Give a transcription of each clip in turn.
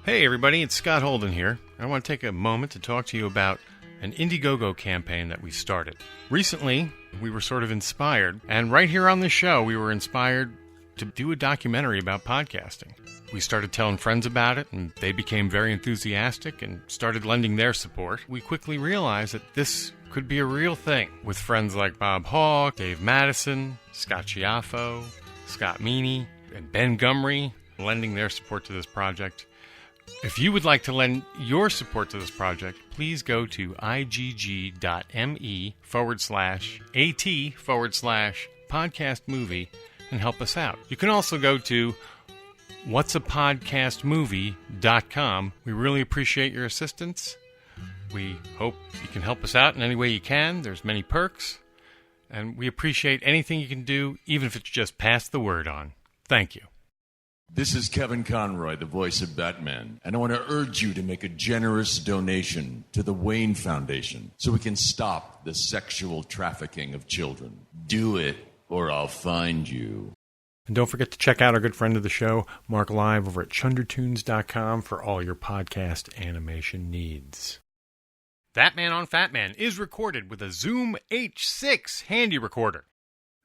Hey everybody, it's Scott Holden here. I want to take a moment to talk to you about an Indiegogo campaign that we started. Recently, we were sort of inspired, and right here on this show, we were inspired to do a documentary about podcasting. We started telling friends about it, and they became very enthusiastic and started lending their support. We quickly realized that this could be a real thing, with friends like Bob Hawke, Dave Madison, Scott Chiaffo, Scott Meany, and Ben Gumry lending their support to this project. If you would like to lend your support to this project, please go to igg.me/at/podcast movie and help us out. You can also go to whatsapodcastmovie.com. We really appreciate your assistance. We hope you can help us out in any way you can. There's many perks. And we appreciate anything you can do, even if it's just pass the word on. Thank you. This is Kevin Conroy, the voice of Batman, and I want to urge you to make a generous donation to the Wayne Foundation so we can stop the sexual trafficking of children. Do it, or I'll find you. And don't forget to check out our good friend of the show, Mark Live, over at chundertunes.com for all your podcast animation needs. ThatMan on Fatman is recorded with a Zoom H6 handy recorder.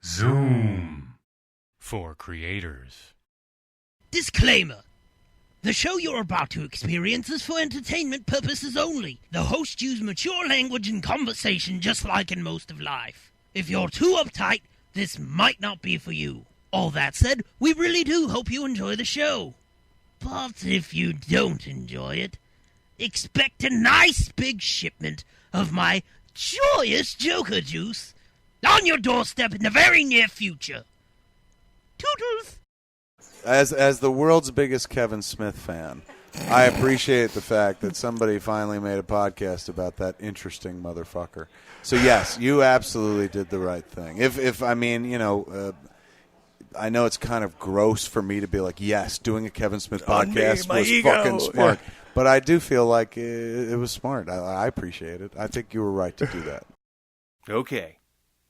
Zoom for creators. Disclaimer. The show you're about to experience is for entertainment purposes only. The host used mature language and conversation just like in most of life. If you're too uptight, this might not be for you. All that said, we really do hope you enjoy the show. But if you don't enjoy it, expect a nice big shipment of my joyous Joker juice on your doorstep in the very near future. Toodles! As the world's biggest Kevin Smith fan, I appreciate the fact that somebody finally made a podcast about that interesting motherfucker. So yes, you absolutely did the right thing. If I mean, you know, I know it's kind of gross for me to be like, yes, doing a Kevin Smith podcast was fucking smart. Yeah. But I do feel like it was smart. I appreciate it. I think you were right to do that. Okay,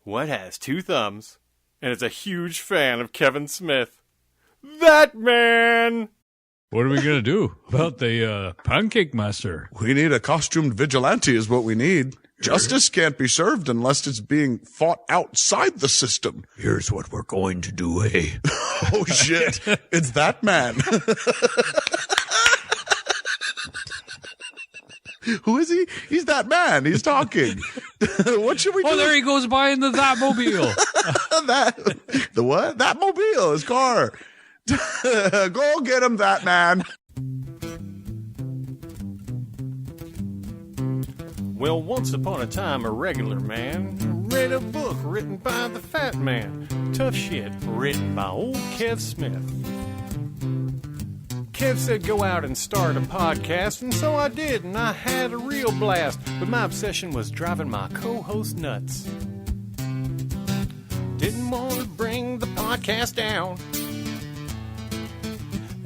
what has two thumbs and is a huge fan of Kevin Smith? ThatMan! What are we going to do about the pancake master? We need a costumed vigilante is what we need. Justice can't be served unless it's being fought outside the system. Here's what we're going to do, eh? Oh, shit. It's ThatMan. Who is he? He's ThatMan. He's talking. What should we do? Oh, there he goes by in the Thatmobile. The what? Thatmobile, his car. Go get him, ThatMan. Well, once upon a time, a regular man read a book written by the Fat Man. Tough shit, written by old Kev Smith. Kev said go out and start a podcast, and so I did, and I had a real blast. But my obsession was driving my co-host nuts. Didn't want to bring the podcast down.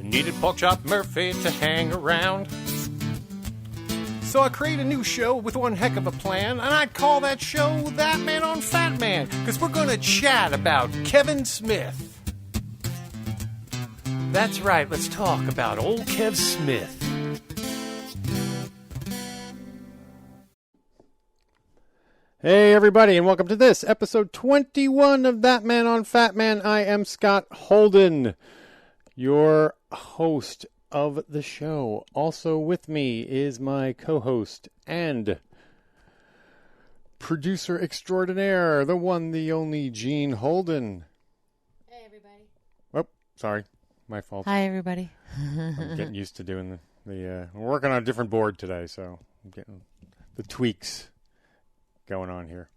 Needed Porkchop Murphy to hang around. So I created a new show with one heck of a plan, and I'd call that show ThatMan on Fatman, because we're going to chat about Kevin Smith. That's right, let's talk about old Kev Smith. Hey everybody, and welcome to this, episode 21 of ThatMan on Fatman. I am Scott Holden, your host of the show. Also with me is my co-host and producer extraordinaire, the one, the only Gene Holden. Hey, everybody. Oh, sorry. My fault. Hi, everybody. I'm getting used to doing we're working on a different board today, so I'm getting the tweaks going on here.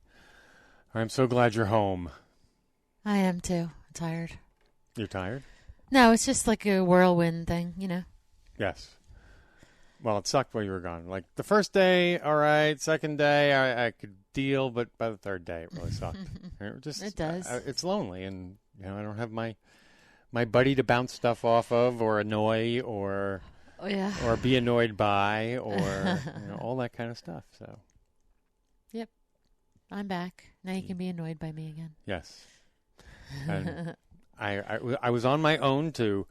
I'm so glad you're home. I am, too. I'm tired. You're tired? No, it's just like a whirlwind thing, you know. Yes. Well, it sucked while you were gone. Like, the first day, all right. Second day, I could deal, but by the third day, it really sucked. It does. It's lonely, and you know, I don't have my buddy to bounce stuff off of, or annoy, or or be annoyed by, or you know, all that kind of stuff. So. Yep. I'm back. Now you can be annoyed by me again. Yes. And I was on my own to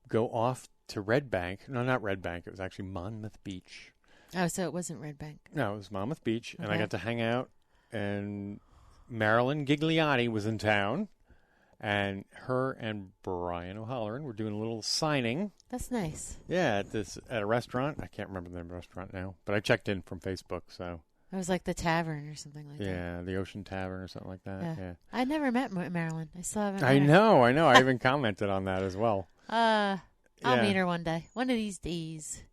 go off to Red Bank. No, not Red Bank. It was actually Monmouth Beach. Oh, so it wasn't Red Bank. No, it was Monmouth Beach, and I Okay. got to hang out, and Marilyn Gigliotti was in town, and her and Brian O'Halloran were doing a little signing. That's nice. Yeah, at a restaurant. I can't remember the name of the restaurant now, but I checked in from Facebook, so. It was like the Tavern or something like that. Yeah, the Ocean Tavern or something like that. Yeah. I never met Marilyn. I still haven't met I her. know. I even commented on that as well. I'll Yeah. meet her one day. One of these days.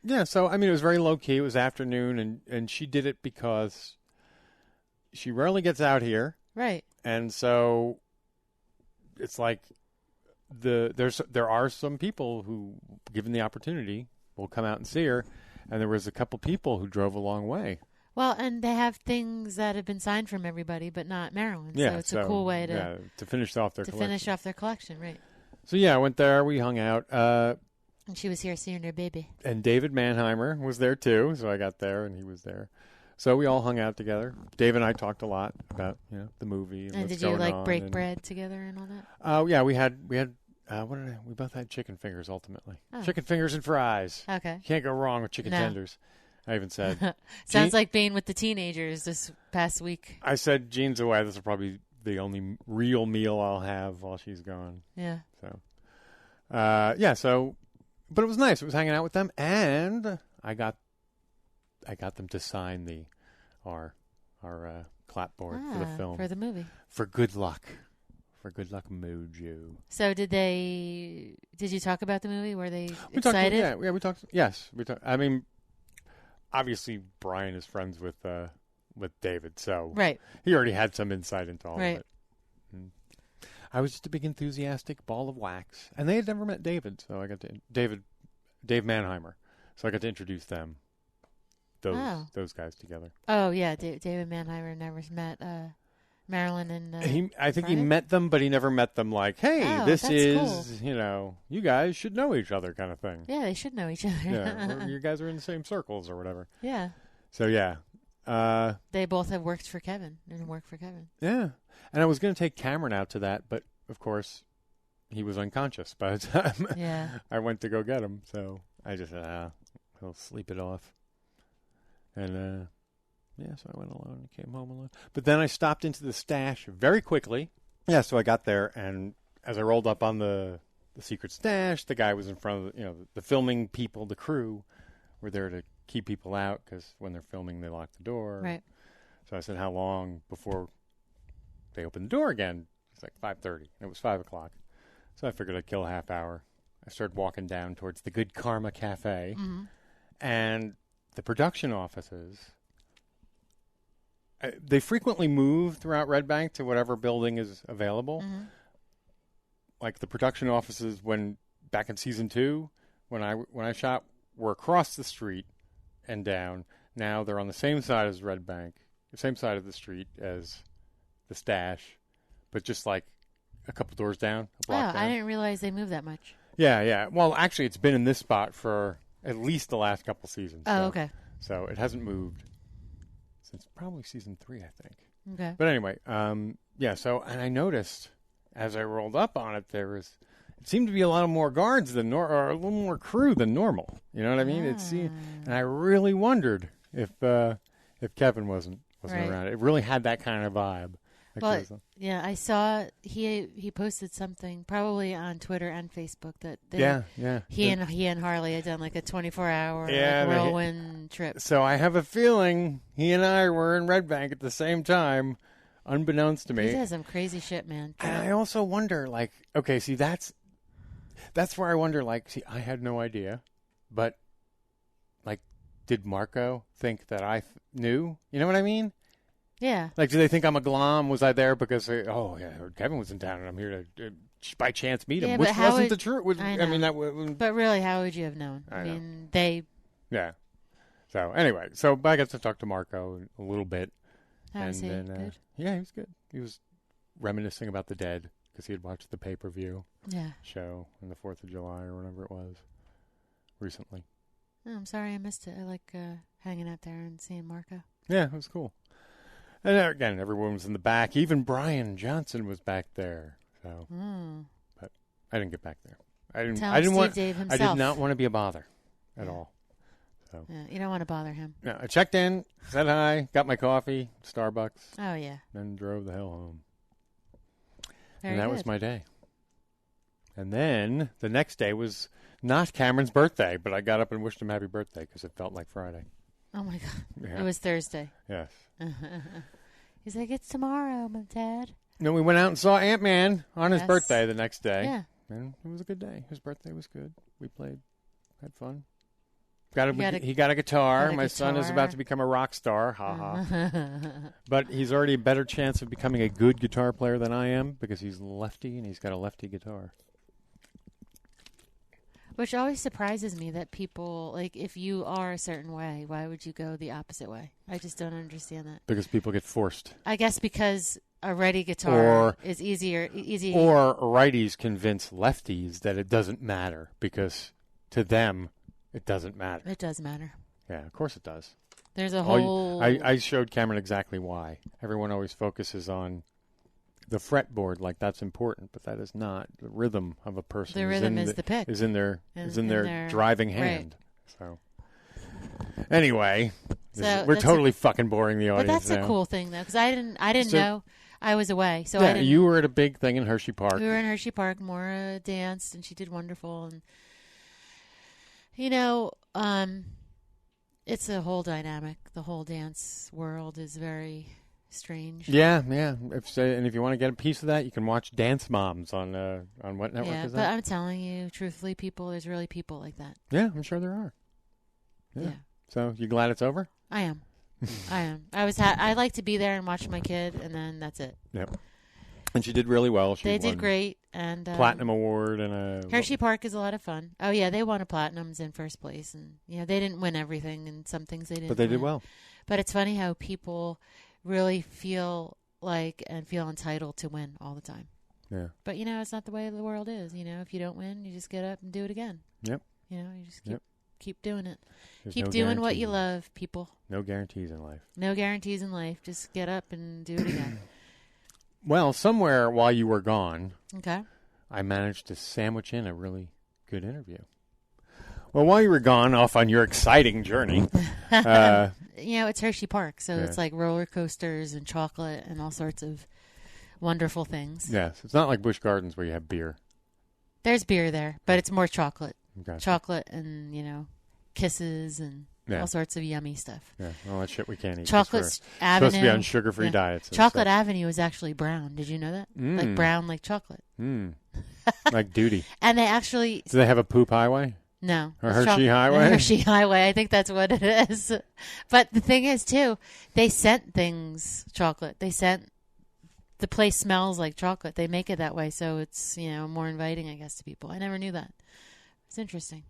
Yeah, so, I mean, it was very low-key. It was afternoon, and she did it because she rarely gets out here. Right. And so it's like there are some people who, given the opportunity, will come out and see her. And there was a couple people who drove a long way. Well, and they have things that have been signed from everybody, but not Marilyn. Yeah, so it's a cool way to finish off their collection, right? So yeah, I went there. We hung out. And she was here seeing her baby. And David Mannheimer was there too. So I got there, and he was there. So we all hung out together. Dave and I talked a lot about the movie and what's did you going on, break bread together and all that? Oh yeah, we both had chicken fingers ultimately. Oh. Chicken fingers and fries. Okay. Can't go wrong with chicken tenders. I even said sounds like being with the teenagers this past week. I said Jean's away. This will probably be the only real meal I'll have while she's gone. Yeah. So but it was nice. It was hanging out with them, and I got them to sign our clapboard for the film for the movie for Good Luck. For Good Luck Mojo. So did you talk about the movie? Were they excited? We talked. Yes, we talked. I mean, obviously Brian is friends with David, so right. He already had some insight into all right. of it. And I was just a big enthusiastic ball of wax, and they had never met David, so I got to Dave Mannheimer, so I got to introduce them. Those guys together. Oh yeah, David Mannheimer never met Marilyn and I think Brian? he met them, but he never met them like, hey, this that's is, cool. You guys should know each other kind of thing. Yeah, they should know each other. Yeah, you guys are in the same circles or whatever. Yeah. So, yeah. They both have worked for Kevin and work for Kevin. Yeah. And I was going to take Cameron out to that, but, of course, he was unconscious by the time I went to go get him. So I just said, he'll sleep it off. And, so I went alone and came home alone. But then I stopped into the stash very quickly. Yeah, so I got there, and as I rolled up on the secret stash, the guy was in front of the filming people, the crew, were there to keep people out because when they're filming, they lock the door. Right. So I said, how long before they open the door again? It's like 5:30, and it was 5 o'clock. So I figured I'd kill a half hour. I started walking down towards the Good Karma Cafe, and the production offices... they frequently move throughout Red Bank to whatever building is available. Mm-hmm. Like the production offices, back in season 2, when I shot, were across the street and down. Now they're on the same side as Red Bank, the same side of the street as the stash, but just like a couple doors down, a block down. I didn't realize they moved that much. Yeah. Well, actually, it's been in this spot for at least the last couple seasons. Oh, okay. So it hasn't moved since probably season 3, I think. Okay. But anyway, so, and I noticed as I rolled up on it, it seemed to be a lot more guards or a little more crew than normal. You know what I mean? And I really wondered if Kevin wasn't around. It really had that kind of vibe. Well, yeah, I saw he posted something probably on Twitter and Facebook that he and Harley had done like a 24-hour whirlwind trip. So I have a feeling he and I were in Red Bank at the same time, unbeknownst to me. He does some crazy shit, man. And I also wonder, like, okay, see, that's where I wonder, like, see, I had no idea, but like, did Marco think that I knew? You know what I mean? Yeah. Like, do they think I'm a glom? Was I there because, I heard Kevin was in town and I'm here to by chance meet him, which wasn't the truth. I mean, but really, how would you have known? I mean, they... Yeah. So, anyway, I got to talk to Marco a little bit. How was he? Good? Yeah, he was good. He was reminiscing about the dead because he had watched the pay-per-view show on the 4th of July or whatever it was recently. Oh, I'm sorry I missed it. I like hanging out there and seeing Marco. Yeah, it was cool. And again, everyone was in the back. Even Brian Johnson was back there. So, but I didn't get back there. I didn't. Tell I didn't Steve want. Dave I himself. did not want to be a bother at all. So Yeah, you don't want to bother him. no, I checked in, said hi, got my coffee, Starbucks, Oh, yeah. then drove the hell home. Very And that good. was my day. And then the next day was not Cameron's birthday, but I got up and wished him happy birthday because it felt like Friday. Oh, my God. Yeah. It was Thursday. Yes. He's like, it's tomorrow, my dad. No, we went out and saw Ant-Man on his Yes. birthday the next day. Yeah. And it was a good day. His birthday was good. We played, had fun. He got a guitar. My son is about to become a rock star. Ha ha. But he's already a better chance of becoming a good guitar player than I am because he's lefty and he's got a lefty guitar. Which always surprises me that people, like, if you are a certain way, why would you go the opposite way? I just don't understand that. Because people get forced. I guess because a righty guitar is easy. Or righties convince lefties that it doesn't matter because to them it doesn't matter. It does matter. Yeah, of course it does. There's a whole... I showed Cameron exactly why. Everyone always focuses on the fretboard like that's important, but that is not. The rhythm of a person. The rhythm is the pick. Is in their their driving hand. Right. So anyway, we're that's totally fucking boring the audience. But that's now. a cool thing though, because I didn't know I was away. So yeah, you were at a big thing in Hershey Park. We were in Hershey Park. Maura danced, and she did wonderful. And you know, it's a whole dynamic. The whole dance world is very strange. Yeah. If you want to get a piece of that, you can watch Dance Moms on what network is that? But I'm telling you, truthfully, there's really people like that. Yeah, I'm sure there are. Yeah. So you glad it's over? I am. I like to be there and watch my kid, and then that's it. Yep. And she did really well. They did great, and platinum award and a Hershey Park is a lot of fun. Oh yeah, they won a platinums in first place, and they didn't win everything, and some things they didn't. But they did well. But it's funny how people really feel like and feel entitled to win all the time. Yeah. But it's not the way the world is. If you don't win, you just get up and do it again. Yep. You just keep doing it. There's keep no doing what you guarantees. love, people. No guarantees in life. No guarantees in life. Just get up and do it again. Well, somewhere while you were gone, Okay. I managed to sandwich in a really good interview. Well, while you were gone off on your exciting journey, it's Hershey Park, so it's like roller coasters and chocolate and all sorts of wonderful things. Yes, it's not like Busch Gardens where you have beer. There's beer there, but it's more chocolate. Gotcha. Chocolate and, kisses and all sorts of yummy stuff. Yeah, all that shit we can't eat. Chocolate Avenue. Supposed to be on sugar-free diets. Chocolate Avenue is actually brown. Did you know that? Like brown, like chocolate. Like duty. And they actually... Do they have a poop highway? No. Or Hershey Highway? Hershey Highway. I think that's what it is. But the thing is, too, they scent things chocolate. The place smells like chocolate. They make it that way, so it's, more inviting, I guess, to people. I never knew that. It's interesting.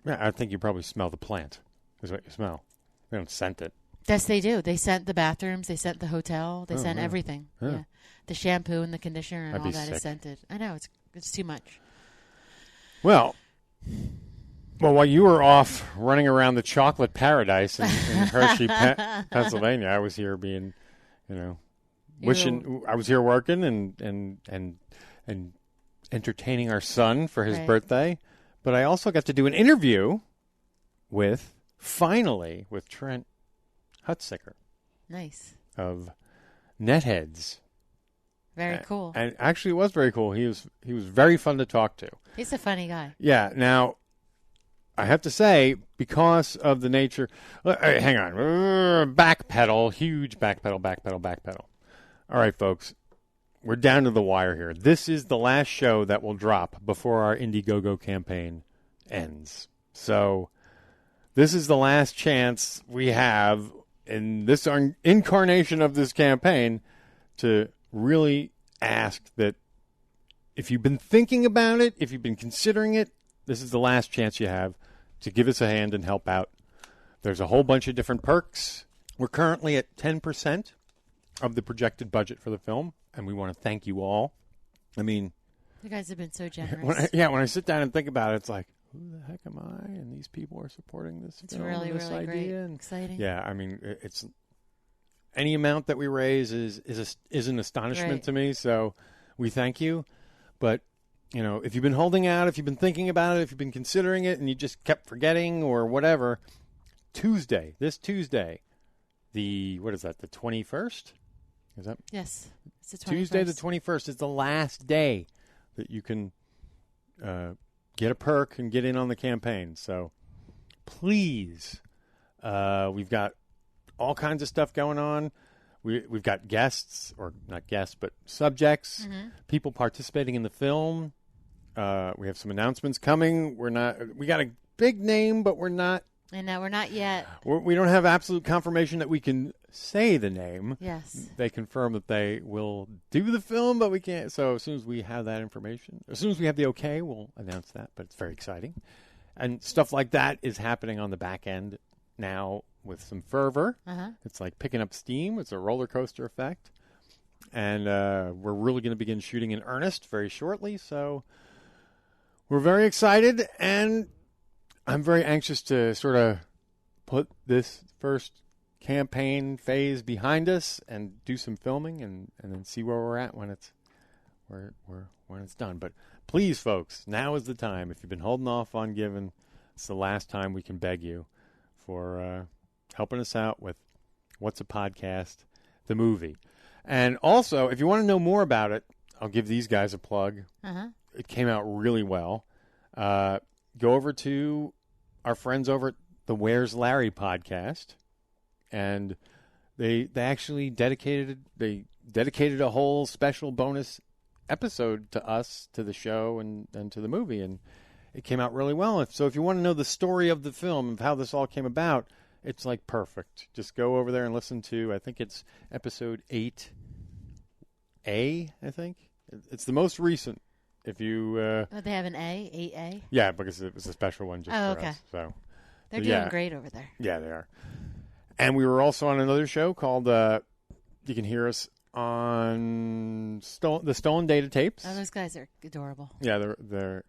Yeah, I think you probably smell the plant. Is what you smell. They don't scent it. Yes, they do. They scent the bathrooms. They scent the hotel. They scent everything. Huh. Yeah. The shampoo and the conditioner and I'd all be that sick. is scented. I know. It's too much. Well, while you were off running around the chocolate paradise in Hershey, Pennsylvania, I was here being, wishing I was here working and entertaining our son for his birthday. But I also got to do an interview with Trent Huntsaker. Nice. Of Netheads. Very cool. And actually, it was very cool. He was very fun to talk to. He's a funny guy. Yeah. Now, I have to say, because of the nature... hang on. Backpedal. Huge backpedal. All right, folks. We're down to the wire here. This is the last show that will drop before our Indiegogo campaign ends. So, this is the last chance we have in this incarnation of this campaign to really ask that if you've been thinking about it, if you've been considering it, this is the last chance you have to give us a hand and help out. There's a whole bunch of different perks. We're currently at 10% of the projected budget for the film, and we want to thank you all. I mean... You guys have been so generous. When I sit down and think about it, it's like, who the heck am I? And these people are supporting this film, really, this really idea. great. And Exciting. Yeah, I mean, it's... Any amount that we raise is an astonishment to me, so we thank you. But if you've been holding out, if you've been thinking about it, if you've been considering it, and you just kept forgetting or whatever, this Tuesday, the 21st? Is that? Yes, it's the 21st. Tuesday the 21st is the last day that you can get a perk and get in on the campaign. So please, we've got all kinds of stuff going on. We've got guests, or not guests, but subjects, people participating in the film. We have some announcements coming. We got a big name, but we're not. And no, we're not yet. We don't have absolute confirmation that we can say the name. Yes. They confirm that they will do the film, but we can't. So as soon as we have that information, as soon as we have the okay, we'll announce that. But it's very exciting. And stuff like that is happening on the back end now with some fervor. It's like picking up steam. It's a roller coaster effect. And we're really going to begin shooting in earnest very shortly. So we're very excited, and I'm very anxious to sort of put this first campaign phase behind us and do some filming and then see where we're at when it's done. But please, folks, now is the time. If you've been holding off on giving, it's the last time we can beg you for helping us out with What's a Podcast, the movie. And also, if you want to know more about it, I'll give these guys a plug. It came out really well. Go over to our friends over at the Where's Larry podcast, and they actually dedicated a whole special bonus episode to us, to the show, and to the movie, and it came out really well. So if you want to know the story of the film, of how this all came about, it's like perfect. Just go over there and listen to, I think it's episode 8A, I think. It's the most recent. If you they have an A, 8A? Yeah, because it was a special one just for okay. us. So they're doing great over there. Yeah, they are. And we were also on another show called you can hear us on the Stolen Data Tapes. Oh, those guys are adorable. Yeah, they're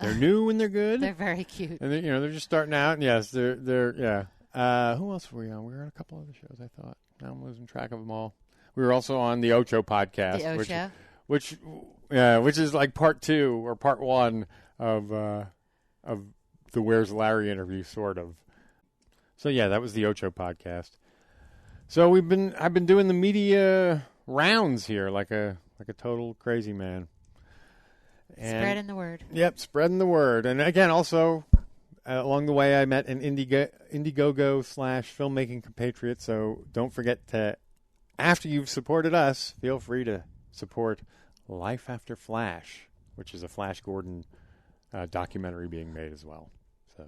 new and they're good. They're very cute. And they're just starting out. And yes, they're yeah. Who else were we on? We were on a couple other shows, I thought. Now I'm losing track of them all. We were also on the Ocho podcast. The Ocho? Which is like part 2 or part 1 of the Where's Larry interview, sort of. So yeah, that was the Ocho podcast. So I've been doing the media rounds here like a total crazy man. And, spreading the word. Yep, spreading the word. And again, also along the way, I met an Indiegogo/filmmaking compatriot. So don't forget to, after you've supported us, feel free to support Life After Flash, which is a Flash Gordon documentary being made as well. So,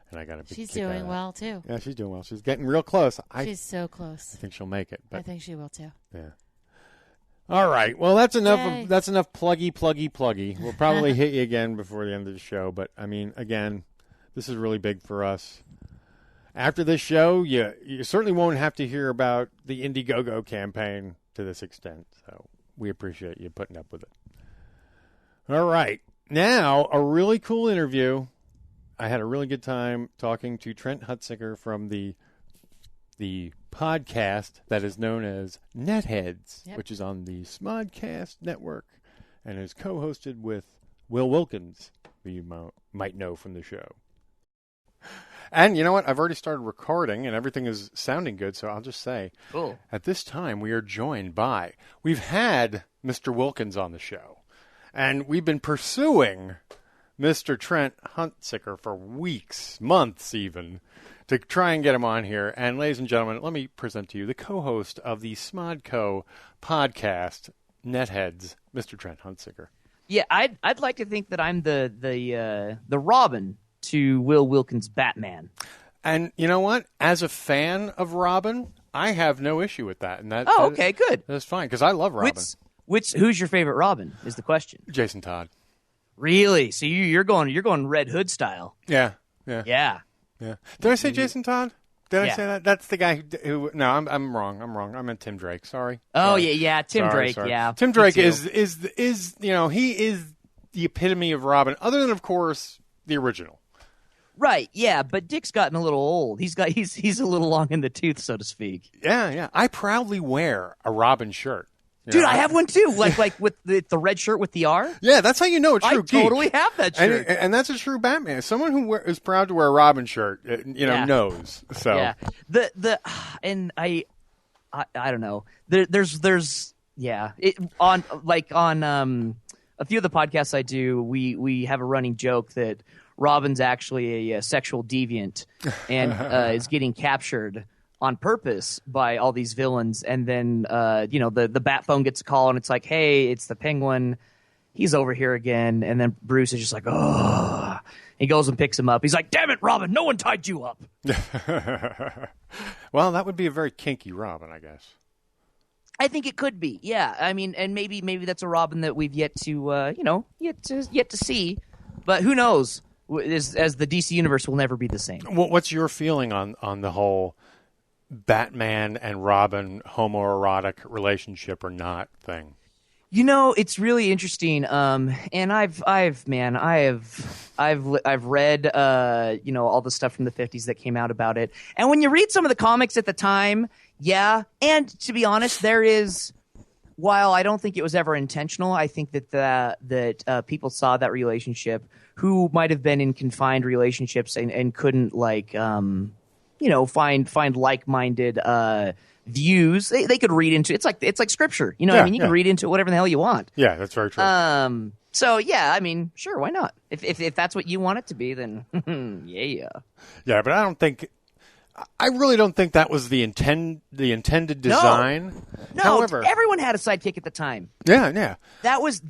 and I got a big She's kick out of doing that. well too. Yeah, she's doing well. She's getting real close. She's so close. I think she'll make it. But, I think she will too. Yeah. All right. Well, that's enough. Yay. That's enough. Pluggy. We'll probably hit you again before the end of the show. But I mean, again, this is really big for us. After this show, you certainly won't have to hear about the Indiegogo campaign to this extent. So we appreciate you putting up with it. All right. Now, a really cool interview. I had a really good time talking to Trent Huntsaker from the podcast that is known as Netheads, which is on the Smodcast Network and is co-hosted with Will Wilkins, who you might know from the show. And you know what? I've already started recording, and everything is sounding good, so I'll just say, cool. At this time, we are joined by, we've had Mr. Wilkins on the show, and we've been pursuing Mr. Trent Huntsaker for weeks, months even, to try and get him on here. And ladies and gentlemen, let me present to you the co-host of the Smodco podcast, Netheads, Mr. Trent Huntsaker. Yeah, I'd like to think that I'm the Robin to Will Wilkins' Batman. And you know what? As a fan of Robin, I have no issue with that. And that okay, good. That's fine, because I love Robin. Who's your favorite Robin is the question. Jason Todd. Really? So you're going Red Hood style. Yeah. Did I say Jason Todd? Did I say that? That's the guy who no, I'm wrong. I meant Tim Drake. Sorry. Oh, sorry. yeah, Tim Drake, yeah. Tim Drake is he is the epitome of Robin, other than, of course, the original. Right, yeah, but Dick's gotten a little old. He's a little long in the tooth, so to speak. Yeah. I proudly wear a Robin shirt. Dude, I have one too. Like with the red shirt with the R. Yeah, that's how you know a true geek. I totally have that shirt. And that's a true Batman. Someone who is proud to wear a Robin shirt, knows. So yeah, and I don't know. There's on a few of the podcasts I do, we have a running joke that Robin's actually a sexual deviant and is getting captured on purpose by all these villains, and then the bat phone gets a call and it's like, hey, it's the Penguin, he's over here again, and then Bruce is just like, oh, he goes and picks him up. He's like, damn it, Robin, no one tied you up. Well, that would be a very kinky Robin, I guess. I think it could be, yeah. I mean, and maybe that's a Robin that we've yet to yet to see, but who knows? As the DC universe will never be the same. What's your feeling on the whole Batman and Robin homoerotic relationship or not thing? It's really interesting. And I've read all the stuff from the 50s that came out about it. And when you read some of the comics at the time, yeah. And to be honest, there is, while I don't think it was ever intentional, I think that people saw that relationship who might have been in confined relationships and couldn't find like-minded views. They could read into it's like scripture. You know what I mean? You can read into it whatever the hell you want. Yeah, that's very true. So yeah, I mean, sure, why not? If that's what you want it to be, then yeah. Yeah, but I really don't think that was the intended design. No, however, everyone had a sidekick at the time. Yeah. That was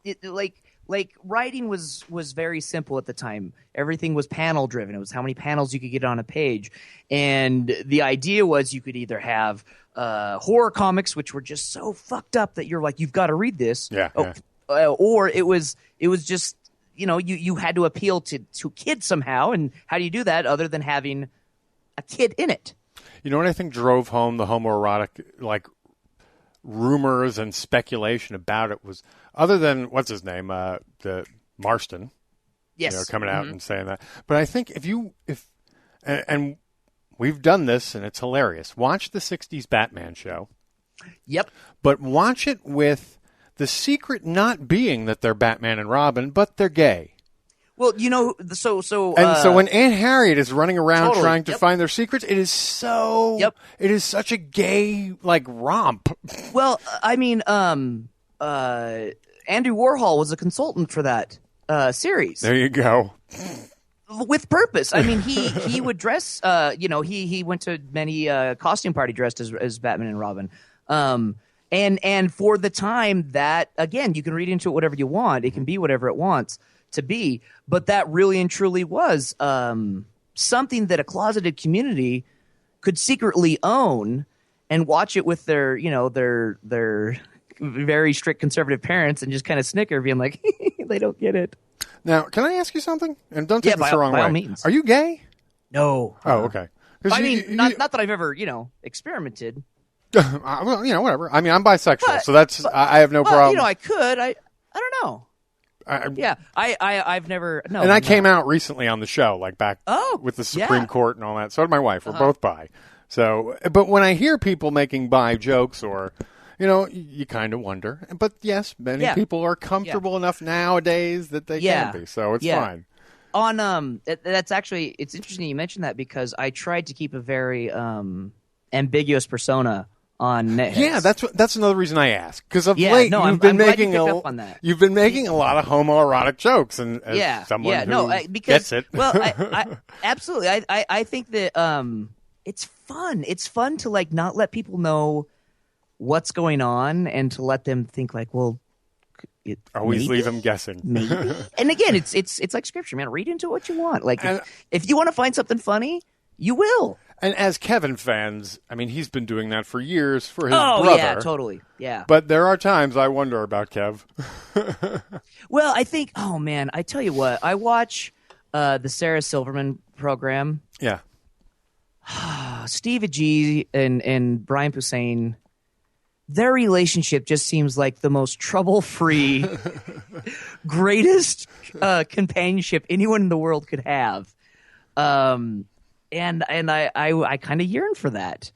it, like writing was very simple at the time. Everything was panel driven. It was how many panels you could get on a page. And the idea was you could either have horror comics, which were just so fucked up that you're like, you've got to read this. Yeah. Or it was just, you had to appeal to kids somehow. And how do you do that other than having a kid in it? You know what I think drove home the homoerotic, rumors and speculation about it was, other than what's his name, the Marston, yes, coming out and saying that. But I think and we've done this and it's hilarious. Watch the '60s Batman show. Yep. But watch it with the secret not being that they're Batman and Robin, but they're gay. Well, so when Aunt Harriet is running around totally, trying to find their secrets, it is so. Yep. It is such a gay romp. Well, I mean, Andrew Warhol was a consultant for that series. There you go. With purpose. I mean, he would dress. He went to many costume party dressed as Batman and Robin. And for the time, that again, you can read into it whatever you want. It can be whatever it wants to be, but that really and truly was something that a closeted community could secretly own and watch it with their very strict conservative parents and just kind of snicker, being like, they don't get it. Now, can I ask you something? And don't take this the wrong way. By all means. Are you gay? No. Oh, okay. I mean, not that I've ever, experimented. Well, whatever. I mean, I'm bisexual, so that's I have no problem. I could. I don't know. I've never. No, and I came out recently on the show, back with the Supreme yeah. Court and all that. So did my wife. We're both bi. So, but when I hear people making bi jokes, or you kind of wonder. But yes, many people are comfortable enough nowadays that they can be. So it's fine. On that's actually, it's interesting you mentioned that, because I tried to keep a very ambiguous persona on Netheads. Yeah, that's another reason I ask, because of late you've been making a lot of homoerotic jokes, and as someone who gets it. Well, I absolutely. I think that it's fun. It's fun to not let people know what's going on and to let them think always leave them guessing. Maybe. And again, it's like scripture, man. Read into what you want. If you want to find something funny, you will. And as Kevin fans, I mean, he's been doing that for years for his brother. Oh, yeah, totally. Yeah. But there are times I wonder about Kev. Well, I think, oh, man, I tell you what. I watch the Sarah Silverman program. Yeah. Steve Agee and Brian Posehn, their relationship just seems like the most trouble-free, greatest companionship anyone in the world could have. And I kind of yearn for that.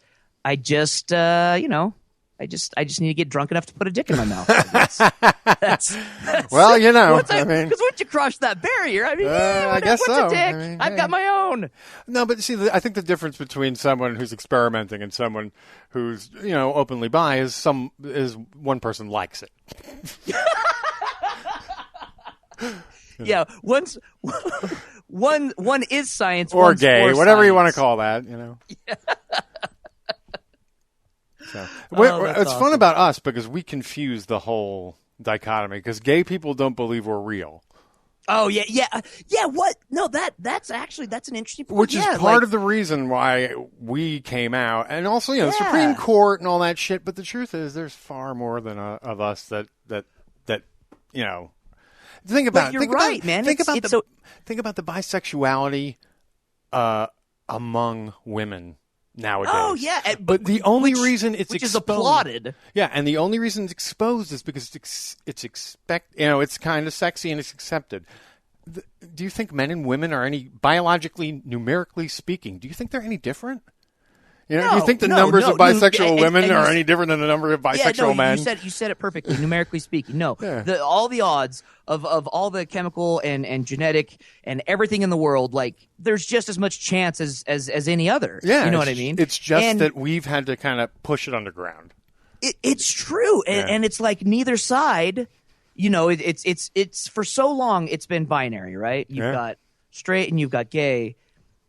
I just I just need to get drunk enough to put a dick in my mouth. That's well, you know, because once you cross that barrier, I mean, I guess what's so. a dick? I mean, I've got my own. No, but see, I think the difference between someone who's experimenting and someone who's, you know, openly bi is one person likes it. Yeah, one is science, or one's gay, for whatever you science. want to call that, you know. Yeah. So, that's it's fun awesome. about us because we confuse the whole dichotomy because gay people don't believe we're real. Oh yeah. What? No, that's an interesting point. Which is part of the reason why we came out, and also, you know, the Supreme Court and all that shit. But the truth is, there's far more than of us that you know. Think about it. You're right, man. Think about the bisexuality among women nowadays. Oh yeah, but the only reason it's which exposed, is applauded. Yeah, and the only reason it's exposed is because it's kind of sexy and it's accepted. Do you think men and women are any biologically, numerically speaking? Do you think they're any different? You know, do you think the numbers of bisexual women are any different than the number of bisexual men? You said it perfectly. Numerically speaking, no. All the odds of all the chemical and genetic and everything in the world, like there's just as much chance as any other. Yeah, you know what I mean. It's just that we've had to kind of push it underground. It's true, and it's like neither side. You know, it's for so long it's been binary, right? You've got straight and you've got gay.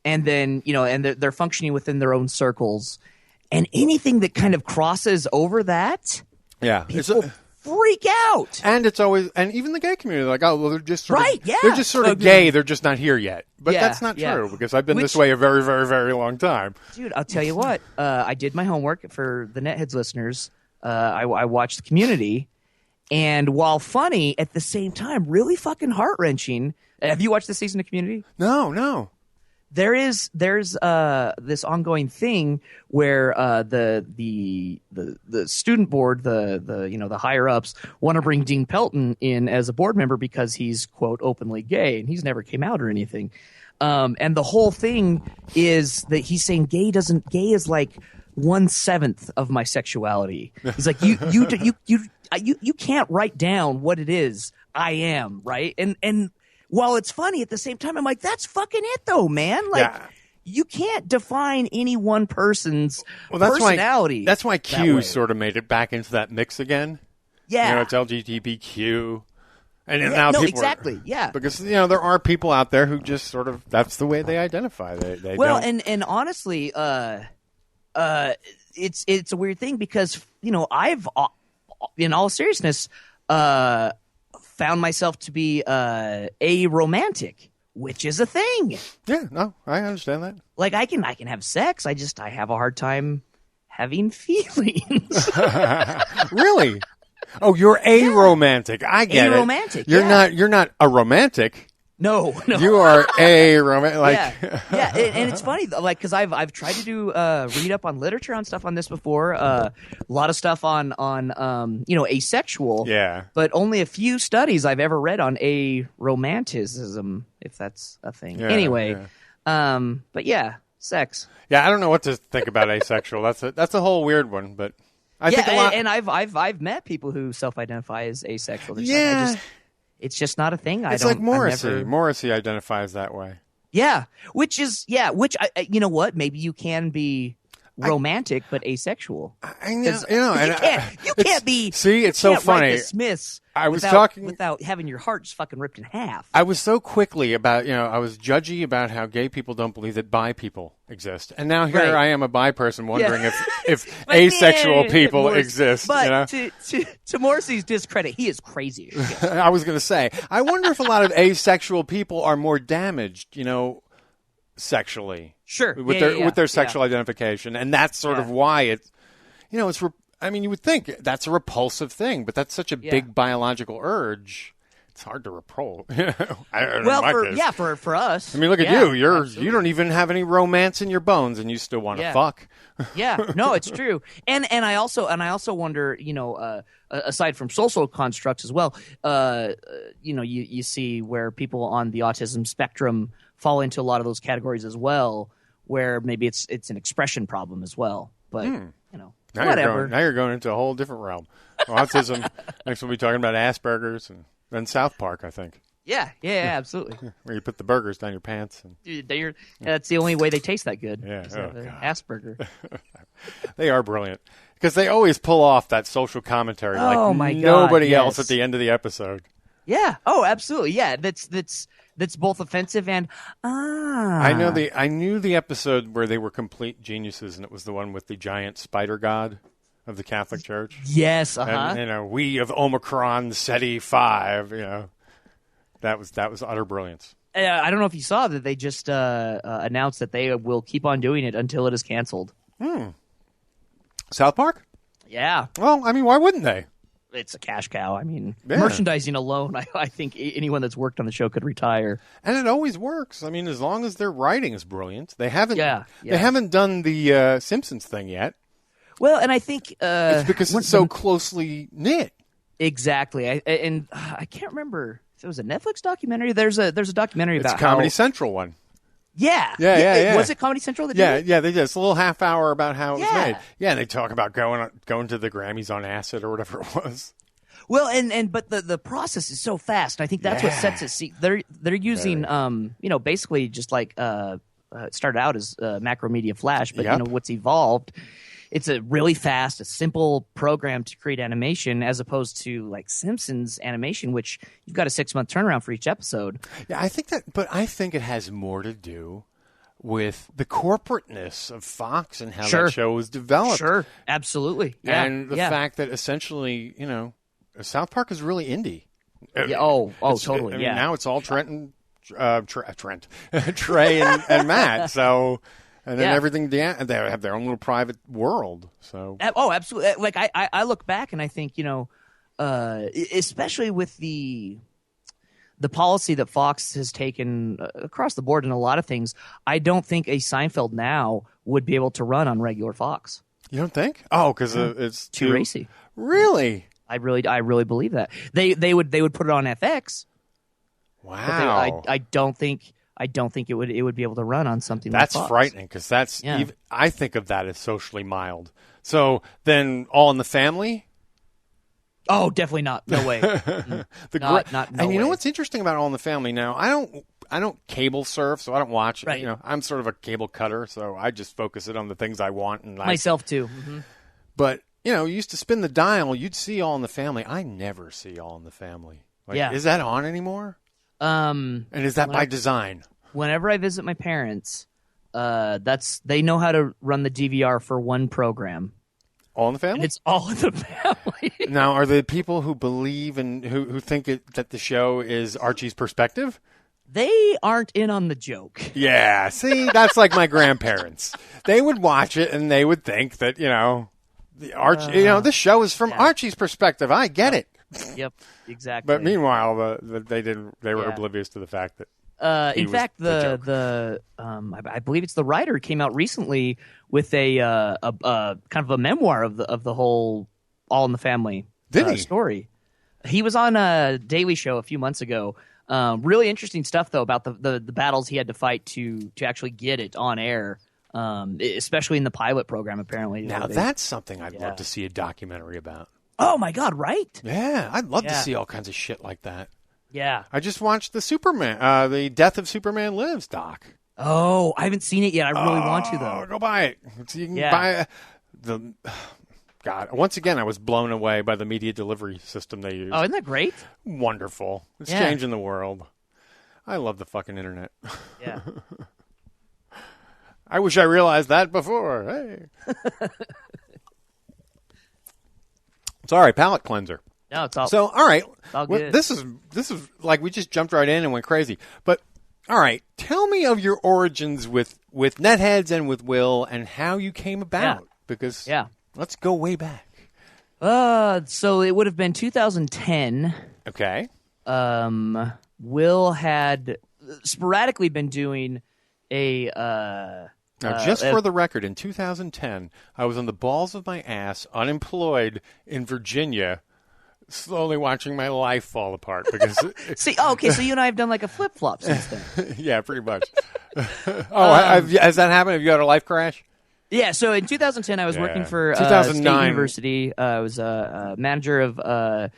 And then, you know, and they're functioning within their own circles. And anything that kind of crosses over that, people freak out. And it's always, and even the gay community, like, oh, well, they're just sort of, yeah. they're just sort of gay. They're just not here yet. But that's not true because I've been this way a very, very, very long time. Dude, I'll tell you what. I did my homework for the Netheads listeners. I watched Community. And while funny, at the same time, really fucking heart-wrenching. Have you watched this season of Community? No. There's this ongoing thing where the student board, the higher ups want to bring Dean Pelton in as a board member because he's quote openly gay and he's never came out or anything. And the whole thing is that he's saying gay is like 1/7 of my sexuality. He's like you can't write down what it is I am, right? And while it's funny, at the same time, I'm like, that's fucking it, though, man. Like, you can't define any one person's personality. That's why Q sort of made it back into that mix again. Yeah. You know, it's LGBTQ. And now people exactly. Because, you know, there are people out there who just sort of, that's the way they identify. They don't. And honestly, it's a weird thing because, you know, I've, in all seriousness, found myself to be aromantic, which is a thing. Yeah, no, I understand that. Like I can have sex. I have a hard time having feelings. Really? Oh, you're aromantic. I get it. Aromantic. You're not a romantic. No. You are a romantic. Like, yeah. And it's funny, like, because I've tried to do read up on literature on stuff on this before. A lot of stuff on you know, asexual. Yeah. But only a few studies I've ever read on aromanticism, if that's a thing. Yeah, anyway, but yeah, sex. Yeah, I don't know what to think about asexual. That's a whole weird one, but I think a lot. And I've met people who self-identify as asexual. They're it's just not a thing. It's like Morrissey. Morrissey identifies that way. Yeah, which I you know what? Maybe you can be romantic but asexual. I know, you know, you can't be. See, it's so funny. Write the Smiths without having your heart just fucking ripped in half. I was so quickly about, you know, I was judgy about how gay people don't believe that bi people exist, and now here I am, a bi person, wondering if asexual people exist. But you know? to Morrissey's discredit, he is crazy. I was going to say, I wonder if a lot of asexual people are more damaged, you know, sexually. Sure. With their sexual identification. And that's sort of why it's, you know, I mean, you would think that's a repulsive thing, but that's such a big biological urge. It's hard to repel. For us. I mean, look at you. You don't even have any romance in your bones, and you still want to fuck. No, it's true. And I also wonder, you know, aside from social constructs as well, you know, you see where people on the autism spectrum fall into a lot of those categories as well, where maybe it's an expression problem as well. But you know, Now Whatever. Now you're going into a whole different realm. Autism. Next we'll be talking about Asperger's and then South Park, I think. Yeah, absolutely. Where you put the burgers down your pants. And, That's the only way they taste that good. Yeah. Is have an Asperger. they are brilliant. Because they always pull off that social commentary like my God, nobody else yes. at the end of the episode. Yeah. Oh, absolutely. Yeah. That's both offensive and I knew the episode where they were complete geniuses, and it was the one with the giant spider god of the Catholic Church. Yes. And we of Omicron Ceti 5. That was utter brilliance. I don't know if you saw that they just announced that they will keep on doing it until it is canceled. South Park? Yeah. Well, I mean, why wouldn't they? It's a cash cow. I mean, Yeah. merchandising alone, I think anyone that's worked on the show could retire. And it always works. I mean, as long as their writing is brilliant. They haven't They haven't done the Simpsons thing yet. Well, and I think It's because it's so closely knit. Exactly. I can't remember if it was a Netflix documentary. There's a documentary It's about a Comedy how, Central one. Yeah. Yeah. Was it Comedy Central that did it? Yeah, they did. It's a little half hour about how it was Yeah. made. Yeah, and they talk about going to the Grammys on acid or whatever it was. Well, but the process is so fast. I think that's what sets it. See, they're using basically just like it started out as Macromedia Flash, but Yep. what's evolved. It's a really fast, a simple program to create animation, as opposed to like Simpsons animation, which you've got a 6-month turnaround for each episode. Yeah, I think it has more to do with the corporateness of Fox and how that show was developed. Sure, absolutely, yeah, and the fact that essentially, South Park is really indie. Yeah. Totally. I mean, yeah. now it's all Trent and Trey and Matt. So, and then everything they have their own little private world. So, absolutely. Like I look back and I think especially with the policy that Fox has taken across the board in a lot of things, I don't think a Seinfeld now would be able to run on regular Fox. You don't think? Oh, because it's too racy. Really? I really believe that they would put it on FX. Wow. I don't think it would be able to run on something that's like Fox. frightening because I think of that as socially mild. So then, All in the Family. Oh, definitely not. No way. No and you know way. what's interesting about All in the Family now? I don't cable surf, so I don't watch. Right. I'm sort of a cable cutter, so I just focus it on the things I want. And myself too. Mm-hmm. But you used to spin the dial, you'd see All in the Family. I never see All in the Family. Is that on anymore? And is that by design? Whenever I visit my parents, they know how to run the DVR for one program. All in the Family? And it's All in the Family. Now, are there people who believe and who think that the show is Archie's perspective? They aren't in on the joke. Yeah, see, that's like my grandparents. They would watch it and they would think that, this show is from Archie's perspective. I get it. Yep, exactly. But meanwhile, they were oblivious to the fact that. In fact, I believe it's the writer came out recently with a kind of a memoir of the whole All in the Family story. He was on a Daily Show a few months ago. Really interesting stuff though about the battles he had to fight to actually get it on air, especially in the pilot program. Apparently, now that's something I'd love to see a documentary about. Oh my God! Right? Yeah, I'd love to see all kinds of shit like that. Yeah, I just watched the the Death of Superman Lives doc. Oh, I haven't seen it yet. I really want to though. Go buy it. So you can buy God, once again, I was blown away by the media delivery system they use. Oh, isn't that great? Wonderful. It's changing the world. I love the fucking internet. Yeah. I wish I realized that before. Hey. Sorry, palate cleanser. No, it's all. So, all right. It's all good. This is like we just jumped right in and went crazy. But all right, tell me of your origins with Netheads and with Will and how you came about. Because let's go way back. So it would have been 2010. Okay. Will had sporadically been doing a. Now, just for the record, in 2010, I was on the balls of my ass, unemployed in Virginia, slowly watching my life fall apart. Because see, okay, so you and I have done like a flip flop since then. Yeah, pretty much. Has that happened? Have you had a life crash? Yeah, so in 2010, I was working for 2009. State University. I was a manager of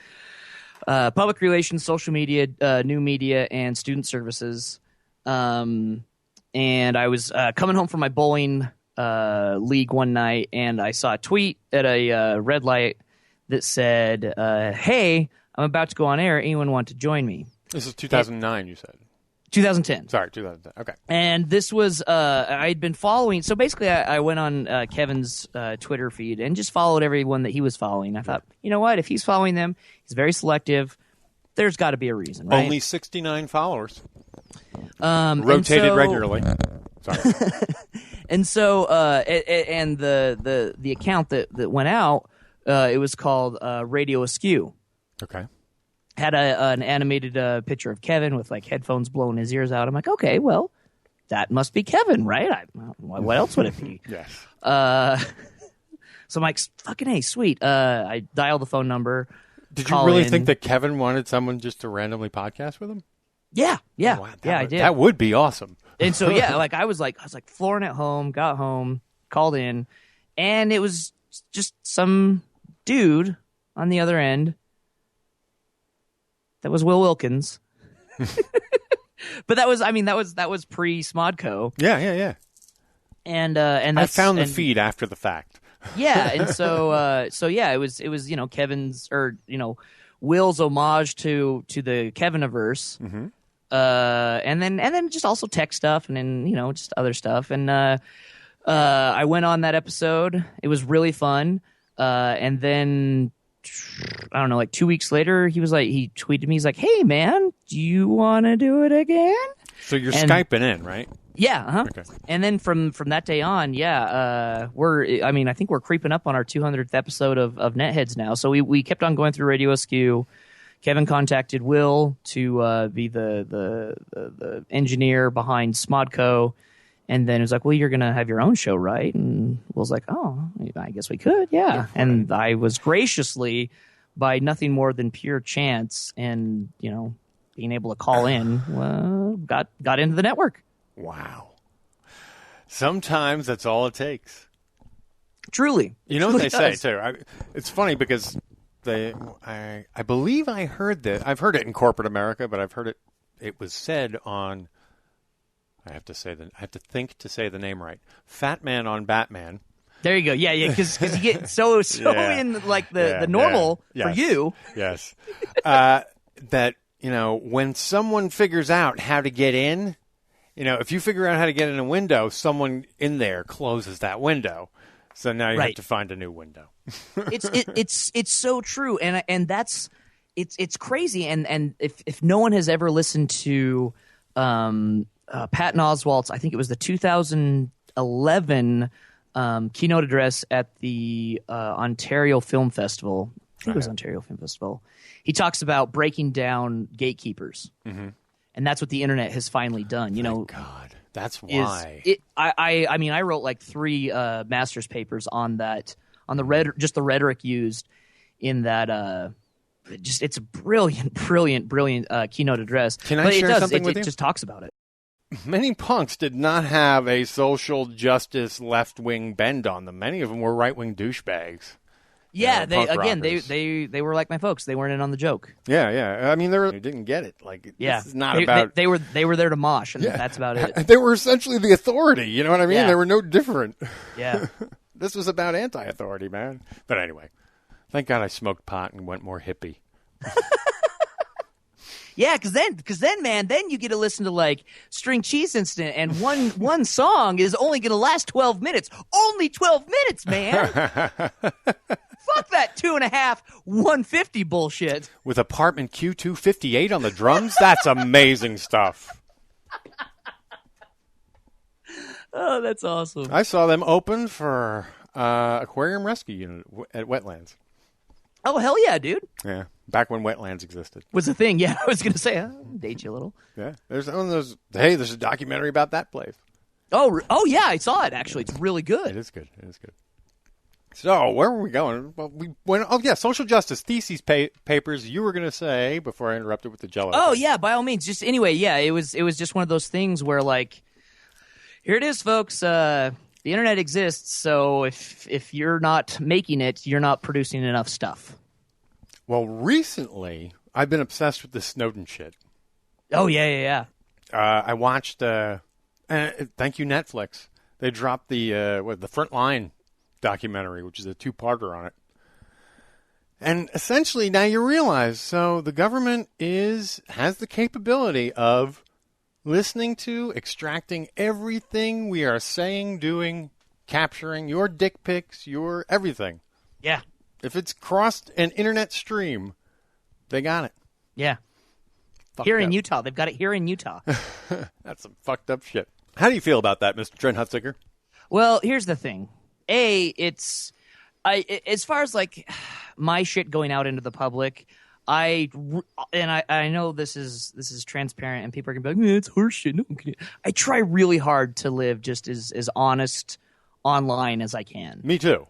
public relations, social media, new media, and student services. And I was coming home from my bowling league one night, and I saw a tweet at a red light that said, "Hey, I'm about to go on air. Anyone want to join me?" This is 2009, you said. 2010. Sorry, 2010. Okay. And this was, I'd been following. So basically, I went on Kevin's Twitter feed and just followed everyone that he was following. I thought, you know what? If he's following them, he's very selective. There's got to be a reason, right? Only 69 followers. Rotated regularly. Sorry. And so, and the account that went out, it was called Radio Askew. Okay. Had an animated picture of Kevin with like headphones blowing his ears out. I'm like, okay, well, that must be Kevin, right? What else would it be? Yes. So I'm like, fucking hey, sweet. I dial the phone number. Did you really think that Kevin wanted someone just to randomly podcast with him? Yeah. Oh, wow. I did. That would be awesome. And so yeah, I was flooring at home, got home, called in, and it was just some dude on the other end. That was Will Wilkins. But that was pre Smodco. Yeah. And I found the feed after the fact. Yeah, and so yeah, it was Kevin's Will's homage to the Keviniverse. Mm-hmm. And then just also tech stuff, and then just other stuff. And I went on that episode. It was really fun. And then I don't know, like 2 weeks later, he tweeted me. He's like, "Hey man, do you want to do it again?" So you're Skyping in, right? Yeah. Uh-huh. Okay. And then from that day on, I think we're creeping up on our 200th episode of Netheads now. So we kept on going through Radio Askew. Kevin contacted Will to be the engineer behind Smodco. And then it was like, well, you're going to have your own show, right? And Will's like, oh, I guess we could, yeah. And I was graciously, by nothing more than pure chance and, being able to call in, got into the network. Wow. Sometimes that's all it takes. Truly. You know what they say, too? It's funny because I believe I heard that. I've heard it in corporate America, but I've heard it was said on... I have to think to say the name right. Fatman on Batman. There you go. Yeah, because you get so in like the normal for you. Yes. That when someone figures out how to get in, if you figure out how to get in a window, someone in there closes that window. So now you have to find a new window. It's so true, and that's it's crazy. And if no one has ever listened to Patton Oswalt's, I think it was the 2011 keynote address at the Ontario Film Festival. I think it was Ontario Film Festival. He talks about breaking down gatekeepers, and that's what the internet has finally done. Thank God, that's why. I wrote like 3 master's papers on that, on the rhetoric used in that. It's a brilliant keynote address. Can I share something with you? It just talks about it. Many punks did not have a social justice left-wing bend on them. Many of them were right-wing douchebags. Yeah, they were like my folks. They weren't in on the joke. Yeah. I mean, they didn't get it. Like, this is not about. They were there to mosh, and that's about it. They were essentially the authority. You know what I mean? Yeah. They were no different. Yeah. This was about anti-authority, man. But anyway, thank God I smoked pot and went more hippie. Yeah, because then, man, then you get to listen to like String Cheese Incident, and one song is only going to last 12 minutes. Only 12 minutes, man. Fuck that 2.5 150 bullshit. With Apartment Q258 on the drums, that's amazing stuff. Oh, that's awesome. I saw them open for Aquarium Rescue Unit at Wetlands. Oh, hell yeah, dude. Yeah, back when Wetlands existed. Was a thing, yeah. I was going to say, I'll date you a little. Yeah, there's a documentary about that place. Oh yeah, I saw it, actually. It's really good. It is good. So, where were we going? Well, we went, social justice thesis papers. You were going to say, before I interrupted with the Jello. Oh, yeah, by all means. Just anyway, yeah, it was just one of those things where, like, here it is, folks. The internet exists, so if you're not making it, you're not producing enough stuff. Well, recently, I've been obsessed with this Snowden shit. Oh, yeah. I watched, thank you, Netflix. They dropped the Frontline documentary, which is a 2-parter on it. And essentially, now you realize, so the government has the capability of listening to, extracting everything we are saying, doing, capturing, your dick pics, your everything. Yeah. If it's crossed an internet stream, they got it. Yeah. Fucked Here in up. Utah. They've got it here in Utah. That's some fucked up shit. How do you feel about that, Mr. Trent Huntsaker? Well, here's the thing. As far as like my shit going out into the public, I know this is transparent and people are gonna be like, it's horseshit. No, I try really hard to live just as honest online as I can. Me too.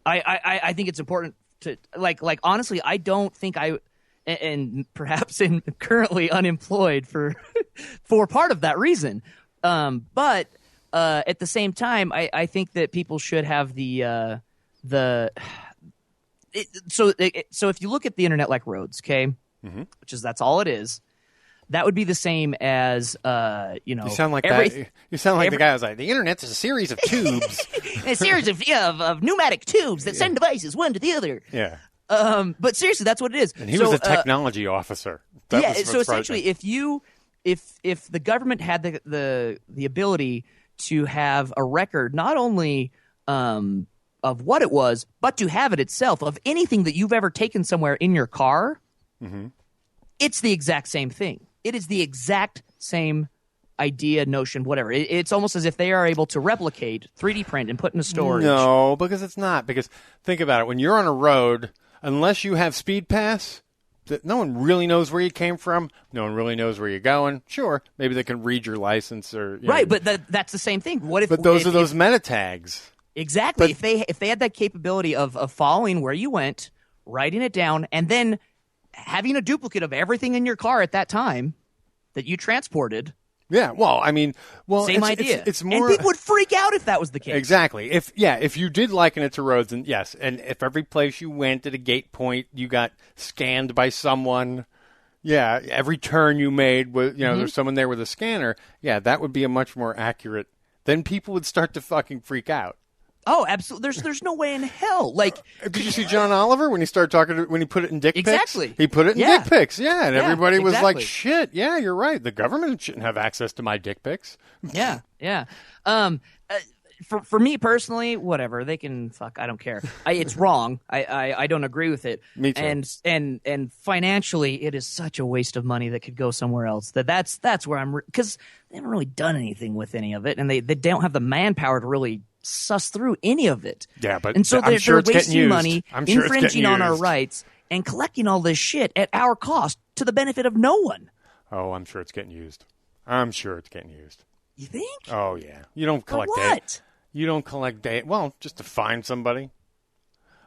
I think it's important to like honestly, I don't think and perhaps currently unemployed for part of that reason. But at the same time, I think that people should have so if you look at the internet like roads, okay, that's all it is. That would be the same as You sound like that. You sound like the guy who's like, the internet's a series of tubes, a series of pneumatic tubes that send devices one to the other. Yeah. But seriously, that's what it is. And he was a technology officer. So essentially, if the government had the ability to have a record not only of what it was, but to have it itself of anything that you've ever taken somewhere in your car, it's the exact same thing. It is the exact same idea, notion, whatever. It's almost as if they are able to replicate, 3D print, and put in a storage. No, because it's not. Because think about it. When you're on a road, unless you have speed pass, no one really knows where you came from. No one really knows where you're going. Sure, maybe they can read your license or right, but that's the same thing. What if? But those are those meta tags. Exactly. If they had that capability of following where you went, writing it down, and then having a duplicate of everything in your car at that time that you transported. Yeah, well, I mean, same idea. It's more, and people would freak out if that was the case. Exactly. If you did liken it to roads, and yes, and if every place you went at a gate point, you got scanned by someone. Yeah, every turn you made was, there's someone there with a scanner. Yeah, that would be a much more accurate. Then people would start to fucking freak out. Oh, absolutely. There's no way in hell. Like, did you see John Oliver when he started talking when he put it in dick pics? Exactly. He put it in dick pics. Yeah, and everybody was exactly. like, "Shit, yeah, you're right. The government shouldn't have access to my dick pics." Yeah. For me personally, whatever they can fuck. I don't care. It's wrong. I don't agree with it. Me too. And financially, it is such a waste of money that could go somewhere else. That's where I'm because they haven't really done anything with any of it, and they don't have the manpower to really suss through any of it. Yeah, but and so I'm sure they're wasting money, I'm sure infringing on our rights, and collecting all this shit at our cost to the benefit of no one. Oh, I'm sure it's getting used. I'm sure it's getting used. You think? Oh yeah. You don't collect what? You don't collect data. Well, just to find somebody.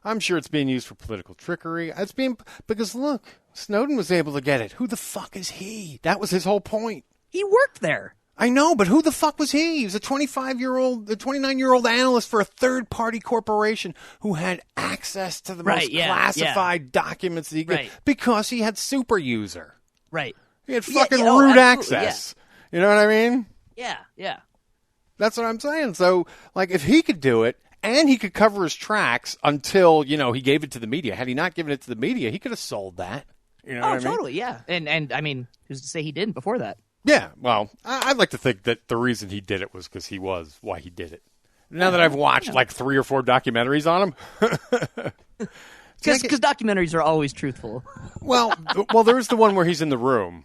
I'm sure it's being used for political trickery. It's being because look, Snowden was able to get it. Who the fuck is he? That was his whole point. He worked there. I know, but who the fuck was he? He was a 29-year-old analyst for a third-party corporation who had access to the most classified documents that he could because he had super user. Right. He had fucking root access. Yeah. You know what I mean? Yeah. That's what I'm saying. So, like, if he could do it and he could cover his tracks until, he gave it to the media. Had he not given it to the media, he could have sold that. You know what I mean? Totally, yeah. And I mean, who's to say he didn't before that? Yeah, well, I'd like to think that the reason he did it was because he was why he did it. Now that I've watched like 3 or 4 documentaries on him. Because documentaries are always truthful. Well, there's the one where he's in the room.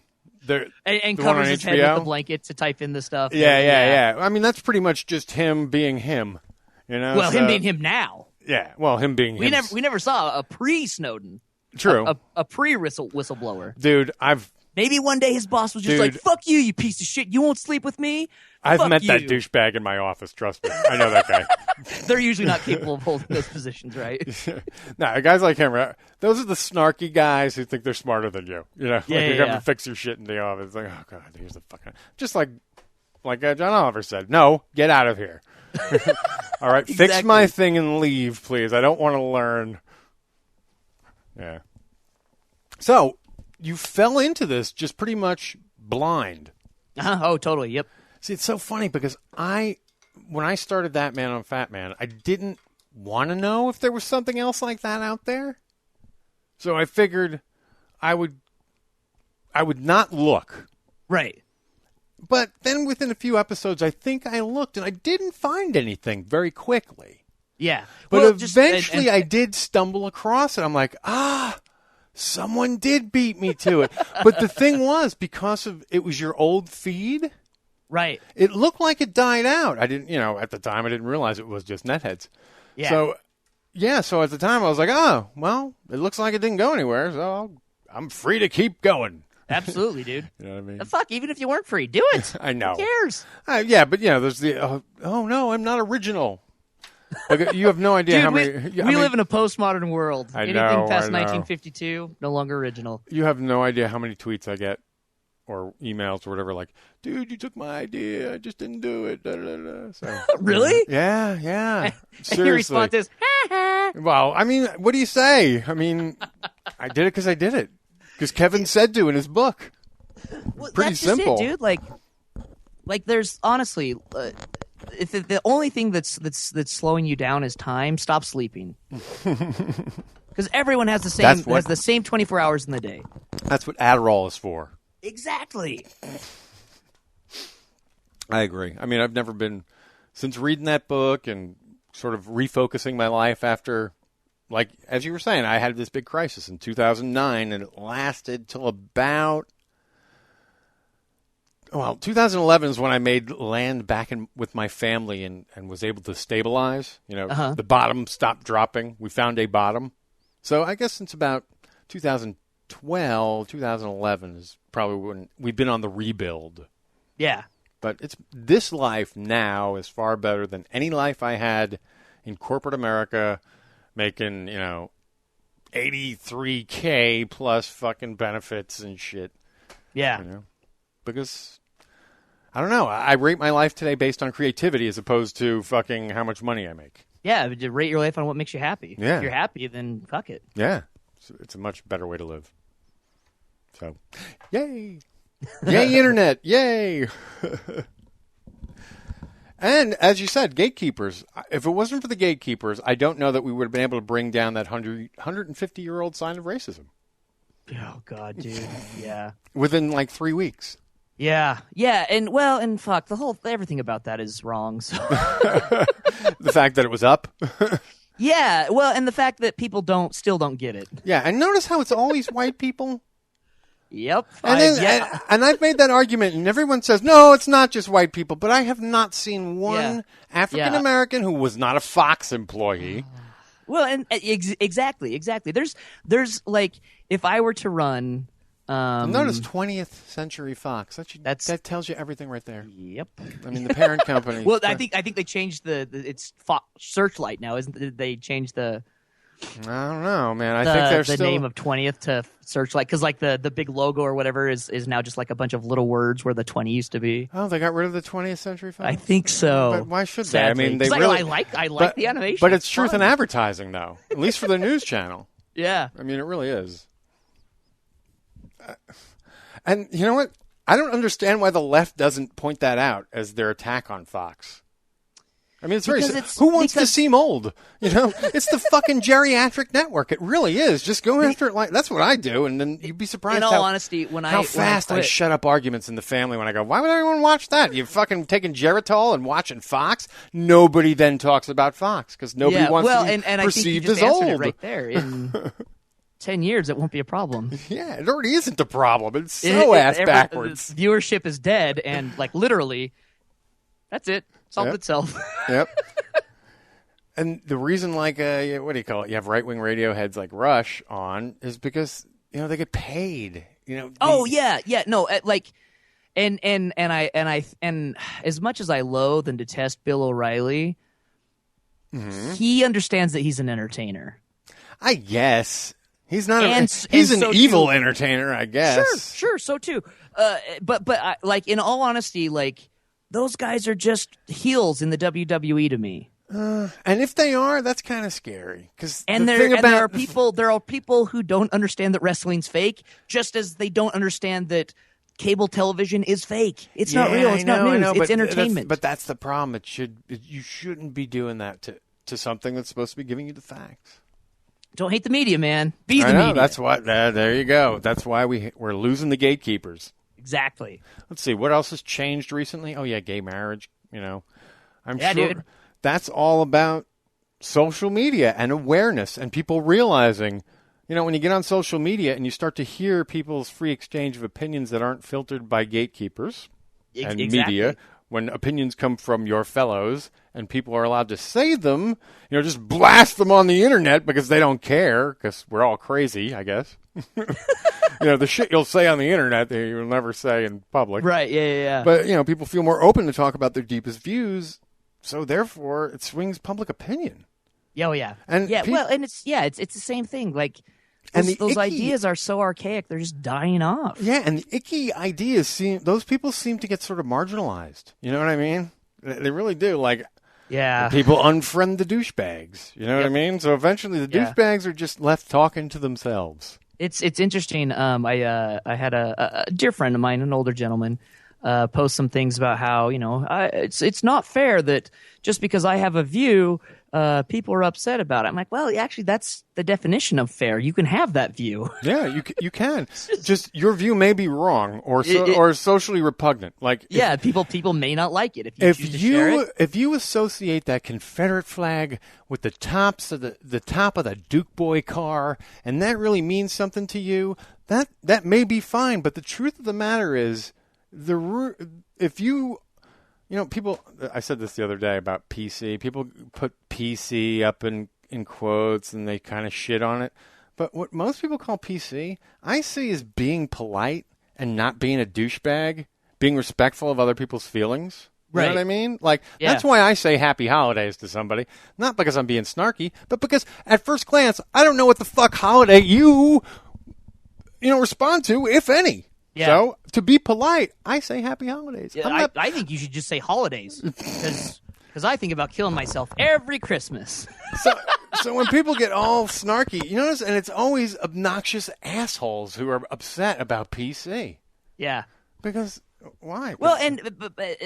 And covers his head with a blanket to type in the stuff. Yeah. I mean, that's pretty much just him being him. Well, him being him now. Yeah, well, him being him. We never saw a pre-Snowden. True. A pre-whistleblower. Dude, Maybe one day his boss was just like, fuck you, you piece of shit. You won't sleep with me? I've met that douchebag in my office, trust me. I know that guy. They're usually not capable of holding those positions, right? No, guys like him, those are the snarky guys who think they're smarter than you. You know, you come to fix your shit in the office. It's like, oh, God, here's the fucking... Just like like John Oliver said. No, get out of here. All right, fix my thing and leave, please. I don't want to learn. Yeah. So you fell into this just pretty much blind. Oh, totally. Yep. See, it's so funny because when I started ThatMan on Fatman, I didn't want to know if there was something else like that out there. So I figured I would not look. Right. But then within a few episodes, I think I looked and I didn't find anything very quickly. Yeah. But well, eventually I did stumble across it. I'm like, someone did beat me to it. But the thing was, because it was your old feed. Right. It looked like it died out. I didn't, at the time I didn't realize it was just netheads. Yeah. So at the time I was like, oh, well, it looks like it didn't go anywhere, so I'm free to keep going. Absolutely, dude. You know what I mean? Fuck, even if you weren't free, do it. I know. Who cares? Yeah, but there's the, oh no, I'm not original. Like, you have no idea Dude, how many. We live in a postmodern world. Anything past 1952, no longer original. You have no idea how many tweets I get or emails or whatever, like, dude, you took my idea. I just didn't do it. Da, da, da. So, really? Yeah. Seriously. Your response is, well, I mean, what do you say? I mean, I did it because I did it. Because Kevin said to in his book. Well, Pretty that's simple. just it, dude. Like there's honestly, if the only thing that's slowing you down is time, stop sleeping. Because everyone has the same 24 hours in the day. That's what Adderall is for. Exactly. I agree. I mean, I've never been, since reading that book and sort of refocusing my life after, like, as you were saying, I had this big crisis in 2009, and it lasted till about, 2011 is when I made land back with my family and was able to stabilize. The bottom stopped dropping. We found a bottom. So I guess since about 2012, 2011 is probably when we've been on the rebuild. Yeah. But this life now is far better than any life I had in corporate America, making, $83K plus fucking benefits and shit. Yeah. Because, I don't know, I rate my life today based on creativity as opposed to fucking how much money I make. Yeah, rate your life on what makes you happy. Yeah. If you're happy, then fuck it. Yeah. It's a much better way to live. So, yay. Yay, Internet. Yay. And, as you said, gatekeepers. If it wasn't for the gatekeepers, I don't know that we would have been able to bring down that 150-year-old sign of racism. Oh, God, dude. Yeah. Within, 3 weeks. Yeah. Yeah, and fuck, everything about that is wrong, so. The fact that it was up. Yeah, well, and the fact that people still don't get it. Yeah, and notice how it's always white people. Yep. And I've made that argument, and everyone says, no, it's not just white people. But I have not seen one African American who was not a Fox employee. Well, and exactly. There's if I were to run. Notice 20th Century Fox. That tells you everything right there. Yep. I mean, the parent company. Well, I think they changed it's Fox Searchlight now, isn't it? They changed the. I don't know, man. I think there's the name of 20th to Searchlight because the big logo or whatever is now just like a bunch of little words where the 20 used to be. Oh, they got rid of the 20th Century Fox? I think so. But why should Sadly. they? I mean, they really. I like the animation. But it's truth in advertising, though. At least for the news channel. Yeah. I mean, it really is. And you know what? I don't understand why the left doesn't point that out as their attack on Fox. I mean, who wants to seem old? It's the fucking geriatric network. It really is. Just go after it that's what I do, and then you'd be surprised. In all honesty, how fast I shut up arguments in the family when I go, why would anyone watch that? You fucking taking Geritol and watching Fox? Nobody then talks about Fox because nobody wants to be perceived as old. It right there. In 10 years, it won't be a problem. Yeah, it already isn't a problem. It's so ass backwards. The viewership is dead, and literally, that's it. Solved itself. Yep. And the reason, what do you call it? You have right-wing radio heads like Rush on is because they get paid. No, and as much as I loathe and detest Bill O'Reilly, he understands that he's an entertainer. I guess he's not. He's an evil entertainer. I guess. Sure. So too. But in all honesty, those guys are just heels in the WWE to me. And if they are, that's kind of scary. There are people who don't understand that wrestling's fake, just as they don't understand that cable television is fake. It's not real. It's not news. It's entertainment. But that's the problem. You shouldn't be doing that to something that's supposed to be giving you the facts. Don't hate the media, man. Be the media. That's why. There you go. That's why we're losing the gatekeepers. Exactly. Let's see what else has changed recently. Oh yeah, gay marriage. I'm sure dude. That's all about social media and awareness and people realizing. When you get on social media and you start to hear people's free exchange of opinions that aren't filtered by gatekeepers and media, when opinions come from your fellows and people are allowed to say them, just blast them on the internet because they don't care, because we're all crazy, I guess. The shit you'll say on the internet that you'll never say in public. Right, yeah. But, people feel more open to talk about their deepest views, so therefore it swings public opinion. Oh, yeah. And it's the same thing. Like, those ideas are so archaic, they're just dying off. Yeah, and the icky ideas those people seem to get sort of marginalized. You know what I mean? They really do. Like, people unfriend the douchebags. You know what I mean? So eventually the douchebags are just left talking to themselves. It's interesting. I had a dear friend of mine, an older gentleman, post some things about how it's not fair that just because I have a view, people are upset about it. I'm like, well, actually, that's the definition of fair. You can have that view. Yeah, you can. Just your view may be wrong or socially repugnant. Like, people may not like it if you choose to share it. If you associate that Confederate flag with the top of the Duke Boy car, and that really means something to you, that may be fine. But the truth of the matter is, people, I said this the other day about PC. People put PC up in quotes and they kind of shit on it. But what most people call PC, I see as being polite and not being a douchebag, being respectful of other people's feelings. You know what I mean? Like, that's why I say happy holidays to somebody. Not because I'm being snarky, but because at first glance, I don't know what the fuck holiday you respond to, if any. Yeah. So, to be polite, I say happy holidays. Yeah, I think you should just say holidays, because I think about killing myself every Christmas. So when people get all snarky, you notice, and it's always obnoxious assholes who are upset about PC. Yeah. Because, why? Well,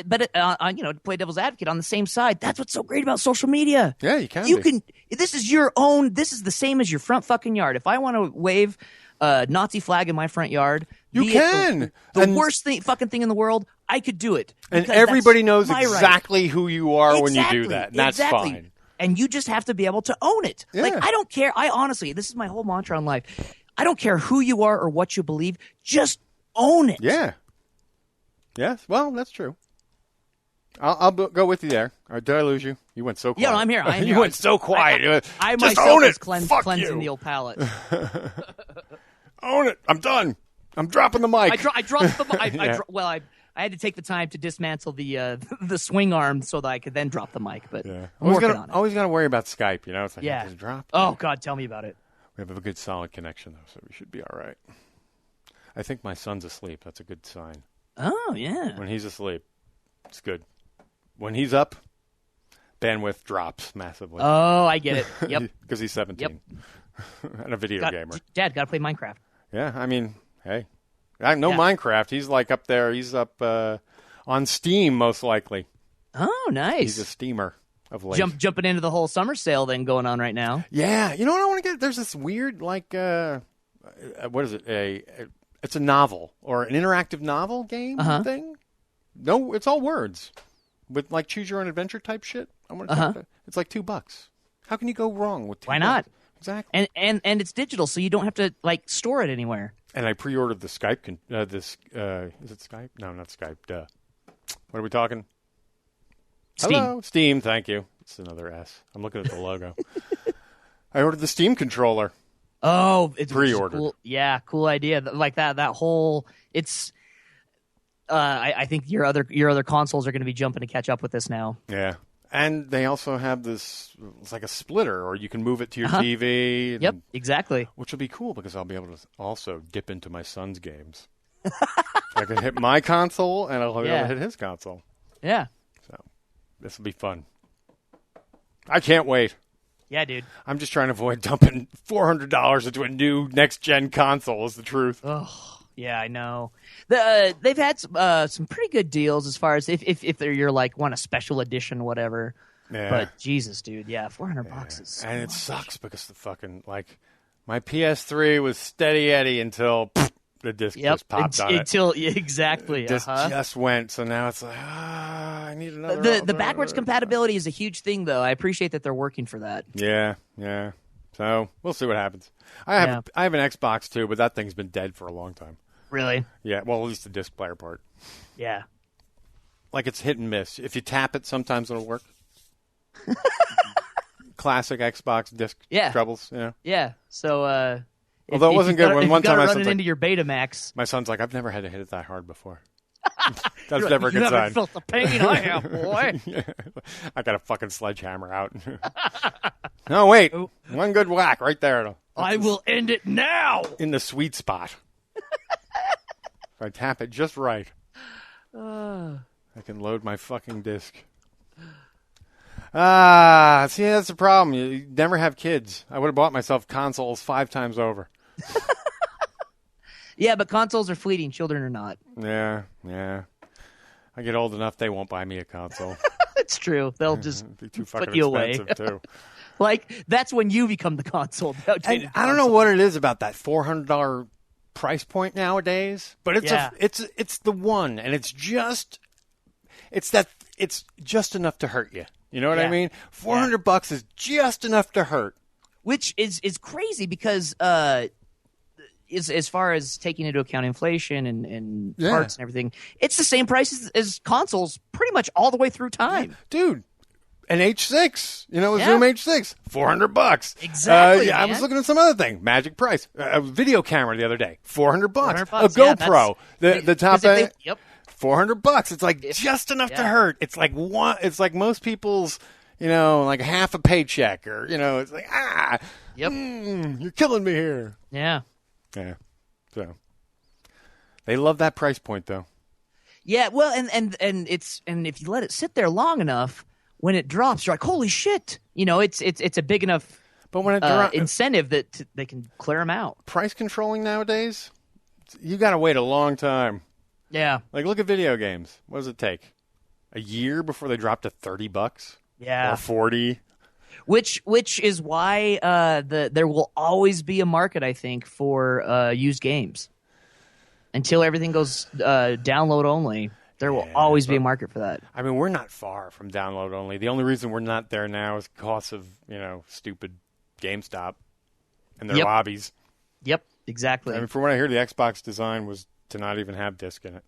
but to play devil's advocate on the same side, that's what's so great about social media. Yeah, you can. This is your own, this is the same as your front fucking yard. If I want to wave a Nazi flag in my front yard, you can. The worst fucking thing in the world, I could do it. And everybody knows exactly who you are when you do that. And that's fine. And you just have to be able to own it. Yeah. Like, I don't care. I honestly, this is my whole mantra in life. I don't care who you are or what you believe. Just own it. Yeah. Yes. Well, that's true. I'll go with you there. Or did I lose you? You went so quiet. Yeah, no, I'm here. You went so quiet. I just myself own it. was cleansing the old palate. Own it. I'm done. I'm dropping the mic. I dropped the mic. I had to take the time to dismantle the swing arm so that I could then drop the mic. But I'm working on it. Always got to worry about Skype. It's like, just drop. Oh God, tell me about it. We have a good solid connection though, so we should be all right. I think my son's asleep. That's a good sign. Oh yeah. When he's asleep, it's good. When he's up, bandwidth drops massively. Oh, I get it. Yep. Because he's 17 and a video gamer. Dad, got to play Minecraft. Yeah, I mean, hey. I know Minecraft. He's like up there. He's up on Steam, most likely. Oh, nice. He's a steamer of late. Jumping into the whole summer sale then going on right now. Yeah. You know what I want to get? There's this weird, like, what is it? It's a novel or an interactive novel game thing. No, it's all words with like choose your own adventure type shit. I want to. It's like $2. How can you go wrong with $2? Why not? Exactly. And it's digital, so you don't have to like store it anywhere. And I pre-ordered the Skype. Is it Skype? No, not Skype. Duh. What are we talking? Steam. Hello? Steam, thank you. It's another S. I'm looking at the logo. I ordered the Steam controller. Oh, it's pre-ordered. Cool. Yeah, cool idea. Like that whole. It's. I think your other consoles are going to be jumping to catch up with this now. Yeah. And they also have this, it's like a splitter, or you can move it to your TV. Yep, exactly. Which will be cool because I'll be able to also dip into my son's games. I can hit my console, and I'll be able to hit his console. Yeah. So this will be fun. I can't wait. Yeah, dude. I'm just trying to avoid dumping $400 into a new next-gen console is the truth. Oh, yeah, I know. They've had some pretty good deals as far as if you're like want a special edition, whatever. Yeah. But Jesus, dude, yeah, $400 is so and it much. sucks because the fucking my PS3 was steady Eddie until the disc just popped on it. Until exactly. This just went, so now it's like I need another. The backwards compatibility is a huge thing, though. I appreciate that they're working for that. Yeah. So we'll see what happens. I have an Xbox too, but that thing's been dead for a long time. Really? Yeah. Well, at least the disc player part. Yeah. Like it's hit and miss. If you tap it, sometimes it'll work. Classic Xbox disc troubles. Yeah. So. Although it wasn't good when one time I run it into your Betamax. My son's like, I've never had to hit it that hard before. That's never a good you sign. You felt the pain I have, boy. Yeah. I got a fucking sledgehammer out. No, wait. One good whack right there. I will end it now. In the sweet spot. If I tap it just right, I can load my fucking disc. See, that's the problem. You never have kids. I would have bought myself consoles 5 times over. Yeah, but consoles are fleeting. Children are not. Yeah. I get old enough, they won't buy me a console. It's true. They'll just be too fucking put you expensive, away. Too. Like, that's when you become the console. And I don't know what it is about that $400 price point nowadays, but it's the one, and it's just enough to hurt you. You know what I mean? $400 is just enough to hurt. Which is crazy because as far as taking into account inflation and parts and everything, it's the same price as consoles pretty much all the way through time. Dude, an H6, a Zoom H6, $400. Exactly. I was looking at some other thing. Magic price. A video camera the other day, $400. A GoPro, the top end. Yep. $400. It's like just enough to hurt. It's like one. It's like most people's, like half a paycheck, or it's like you're killing me here. Yeah. So they love that price point, though. Yeah. Well, and if you let it sit there long enough, when it drops, you're like, holy shit! It's a big enough. But when it incentive that they can clear them out. Price controlling nowadays, you got to wait a long time. Yeah. Like, look at video games. What does it take? A year before they drop to $30? Yeah. Or 40? Which is why there will always be a market, I think, for used games. Until everything goes download only, there will always be a market for that. I mean, we're not far from download only. The only reason we're not there now is because of, stupid GameStop and their lobbies. Yep, exactly. I mean, from what I hear, the Xbox design was to not even have disc in it.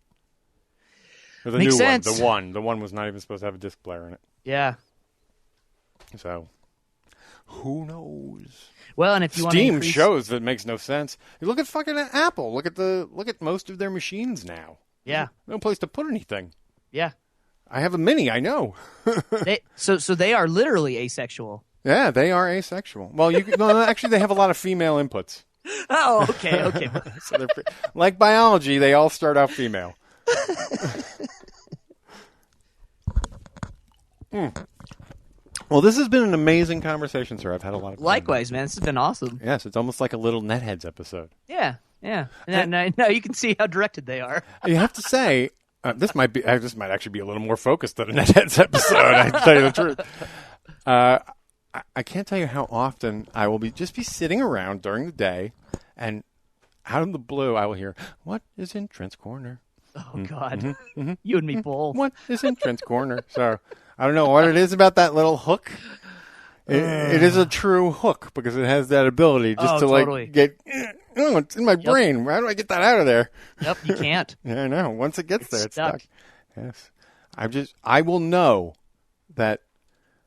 Or the Makes new sense. one. The one was not even supposed to have a disc player in it. Yeah. So, who knows? Well, and if you Steam want to shows that it makes no sense. You look at fucking Apple. Look at most of their machines now. Yeah. No place to put anything. Yeah. I have a Mini. I know. So they are literally asexual. Yeah, they are asexual. Well, actually, they have a lot of female inputs. Oh, okay. So like biology, they all start out female. Well, this has been an amazing conversation, sir. I've had a lot of fun. Likewise, man. This has been awesome. Yes, it's almost like a little Netheads episode. Yeah. Now you can see how directed they are. You have to say, this might actually be a little more focused than a Netheads episode, I tell you the truth. I can't tell you how often I will be sitting around during the day, and out of the blue, I will hear, "What is in Trent's corner?" Oh, God. You and me both. What is in Trent's corner? So, I don't know what it is about that little hook. It is a true hook because it has that ability just to totally. Get. Oh, it's in my brain. How do I get that out of there? Yep, you can't. Yeah, I know. Once it gets there, it's stuck. Yes, I will know that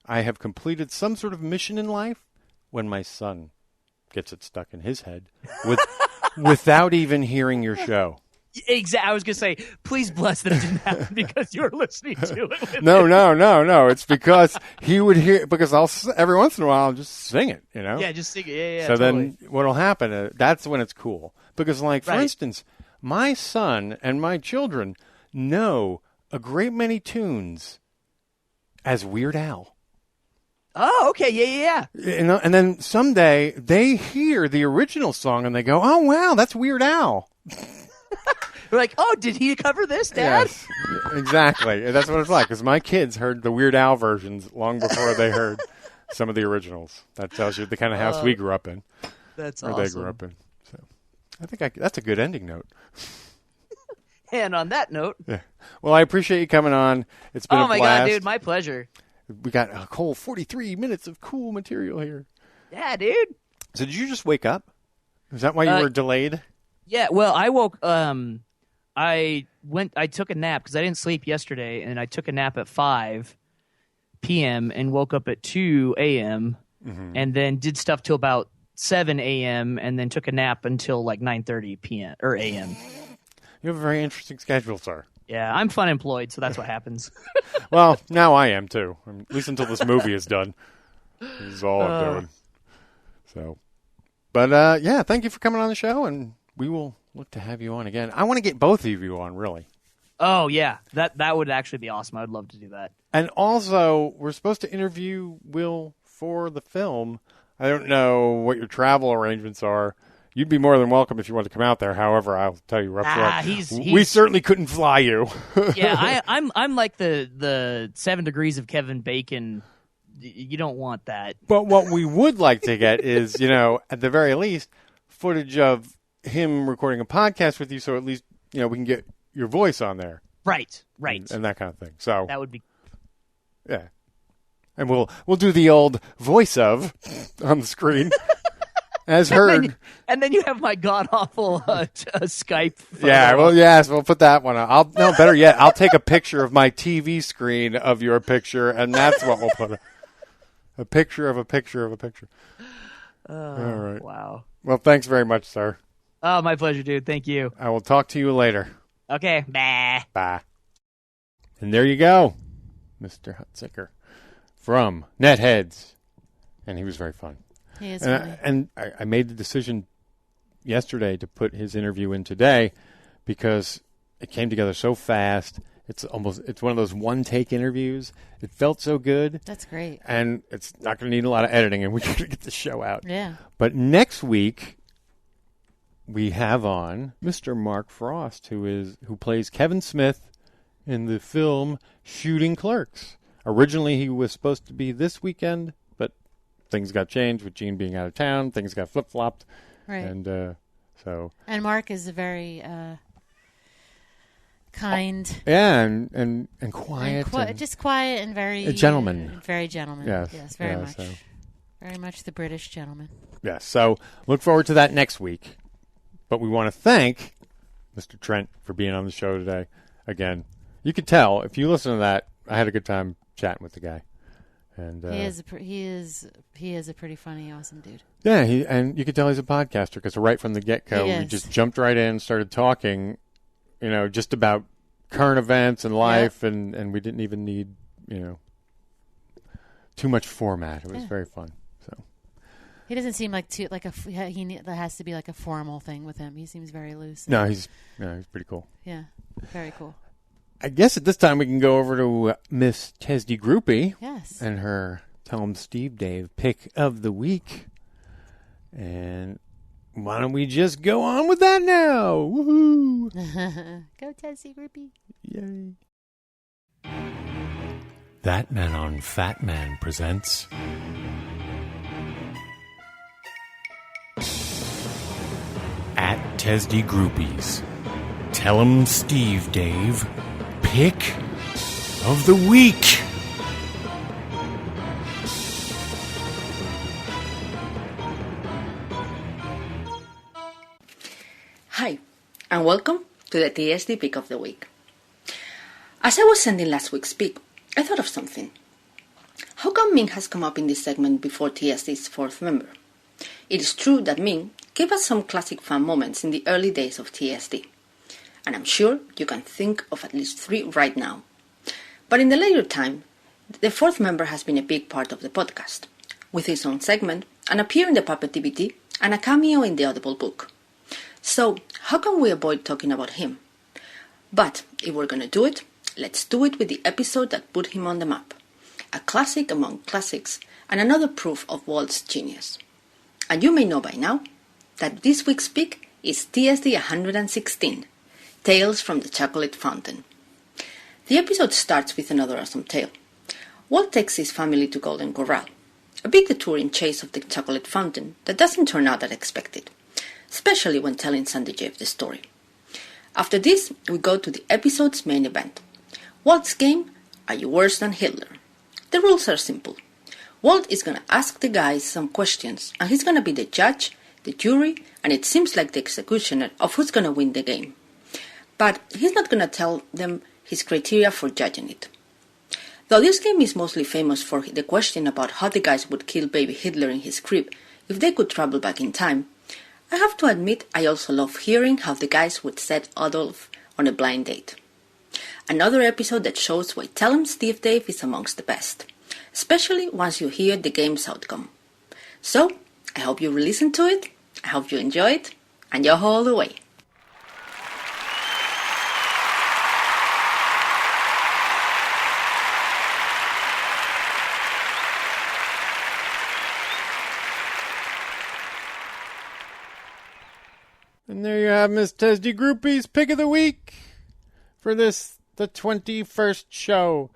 I have completed some sort of mission in life when my son gets it stuck in his head without even hearing your show. Exactly. I was going to say, please bless that it didn't happen because you were listening to it. No. It's because he would hear, because every once in a while I'll just sing it, Yeah, just sing it. Yeah. So totally. then what'll happen, that's when it's cool. Because, for instance, my son and my children know a great many tunes as Weird Al. Oh, okay, yeah. And then someday they hear the original song and they go, "Oh wow, that's Weird Al." We're like, "Oh, did he cover this, Dad?" Yes, exactly. That's what it's like. Because my kids heard the Weird Al versions long before they heard some of the originals. That tells you the kind of house we grew up in. That's or awesome. they grew up in. So, I think that's a good ending note. And on that note, yeah. Well, I appreciate you coming on. It's been a blast. Oh my God, dude, my pleasure. We got a whole 43 minutes of cool material here. Yeah, dude. So did you just wake up? Is that why you were delayed? Yeah, well, I woke I took a nap because I didn't sleep yesterday, and I took a nap at 5 p.m. and woke up at 2 a.m. And then did stuff till about 7 a.m. and then took a nap until like 9:30 p.m. or a.m. You have a very interesting schedule, sir. Yeah, I'm fun employed, so that's what happens. Well, now I am too. At least until this movie is done. This is all I'm doing. So, but yeah, thank you for coming on the show, and we will look to have you on again. I want to get both of you on, really. Oh yeah, that would actually be awesome. I'd love to do that. And also, we're supposed to interview Will for the film. I don't know what your travel arrangements are. You'd be more than welcome if you want to come out there. However, I'll tell you up front, we certainly couldn't fly you. Yeah, I'm like the 7 degrees of Kevin Bacon. You don't want that. But what we would like to get is, at the very least, footage of him recording a podcast with you, so at least we can get your voice on there. Right. And that kind of thing. So that would be. Yeah. And we'll do the old voice of on the screen. As heard. And then you have my god-awful Skype photo. Yeah, well, yes, we'll put that one on. Better yet, I'll take a picture of my TV screen of your picture, and that's what we'll put. A picture of a picture of a picture. All right. Wow. Well, thanks very much, sir. Oh, my pleasure, dude. Thank you. I will talk to you later. Okay. Bye. Bye. And there you go, Mr. Huntsaker from Netheads. And he was very fun. He is funny. And I made the decision yesterday to put his interview in today because it came together so fast. It's one of those one-take interviews. It felt so good. That's great. And it's not going to need a lot of editing, and we're going to get the show out. Yeah. But next week, we have on Mr. Mark Frost, who plays Kevin Smith in the film Shooting Clerks. Originally, he was supposed to be this weekend, but things got changed with Gene being out of town. Things got flip-flopped. Right. And so... And Mark is a very kind... Yeah, and quiet. Just quiet and very... A gentleman. Very gentleman. Yes, very much. So. Very much the British gentleman. Yes, so look forward to that next week. But we want to thank Mr. Trent for being on the show today. Again, you could tell, if you listen to that, I had a good time chatting with the guy. And he is a pretty funny, awesome dude. Yeah, and you could tell he's a podcaster because right from the get-go, we just jumped right in, started talking, just about current events and life, and we didn't even need, too much format. It was very fun. So he doesn't seem like there has to be like a formal thing with him. He seems very loose. No, he's pretty cool. Yeah, very cool. I guess at this time we can go over to Miss Tesdy Groupie. Yes. And her Tell 'em Steve Dave pick of the week. And why don't we just go on with that now? Woohoo! Go Tesdy Groupie. Yay. ThatMan on Fatman presents At Tesdy Groupies. Tell 'em Steve Dave. Pick of the week. Hi, and welcome to the TSD Pick of the Week. As I was sending last week's pick, I thought of something. How come Ming has come up in this segment before TSD's fourth member? It is true that Ming gave us some classic fun moments in the early days of TSD. And I'm sure you can think of at least 3 right now. But in the later time, the fourth member has been a big part of the podcast, with his own segment, an appear in the Puppet DVD, and a cameo in the Audible book. So, how can we avoid talking about him? But if we're going to do it, let's do it with the episode that put him on the map. A classic among classics and another proof of Walt's genius. And you may know by now that this week's pick is TSD 116, Tales from the Chocolate Fountain. The episode starts with another awesome tale. Walt takes his family to Golden Corral, a big detour in chase of the chocolate fountain that doesn't turn out as expected, especially when telling Sandy Jeff the story. After this, we go to the episode's main event. Walt's game, Are You Worse Than Hitler? The rules are simple. Walt is going to ask the guys some questions, and he's going to be the judge, the jury, and it seems like the executioner of who's going to win the game. But he's not going to tell them his criteria for judging it. Though this game is mostly famous for the question about how the guys would kill baby Hitler in his crib if they could travel back in time, I have to admit I also love hearing how the guys would set Adolf on a blind date. Another episode that shows why Tell 'em Steve Dave is amongst the best, especially once you hear the game's outcome. So, I hope you listen to it, I hope you enjoy it, and you're all the way. And there you have Miss Tesdy Groupie's Pick of the Week for this, the 21st show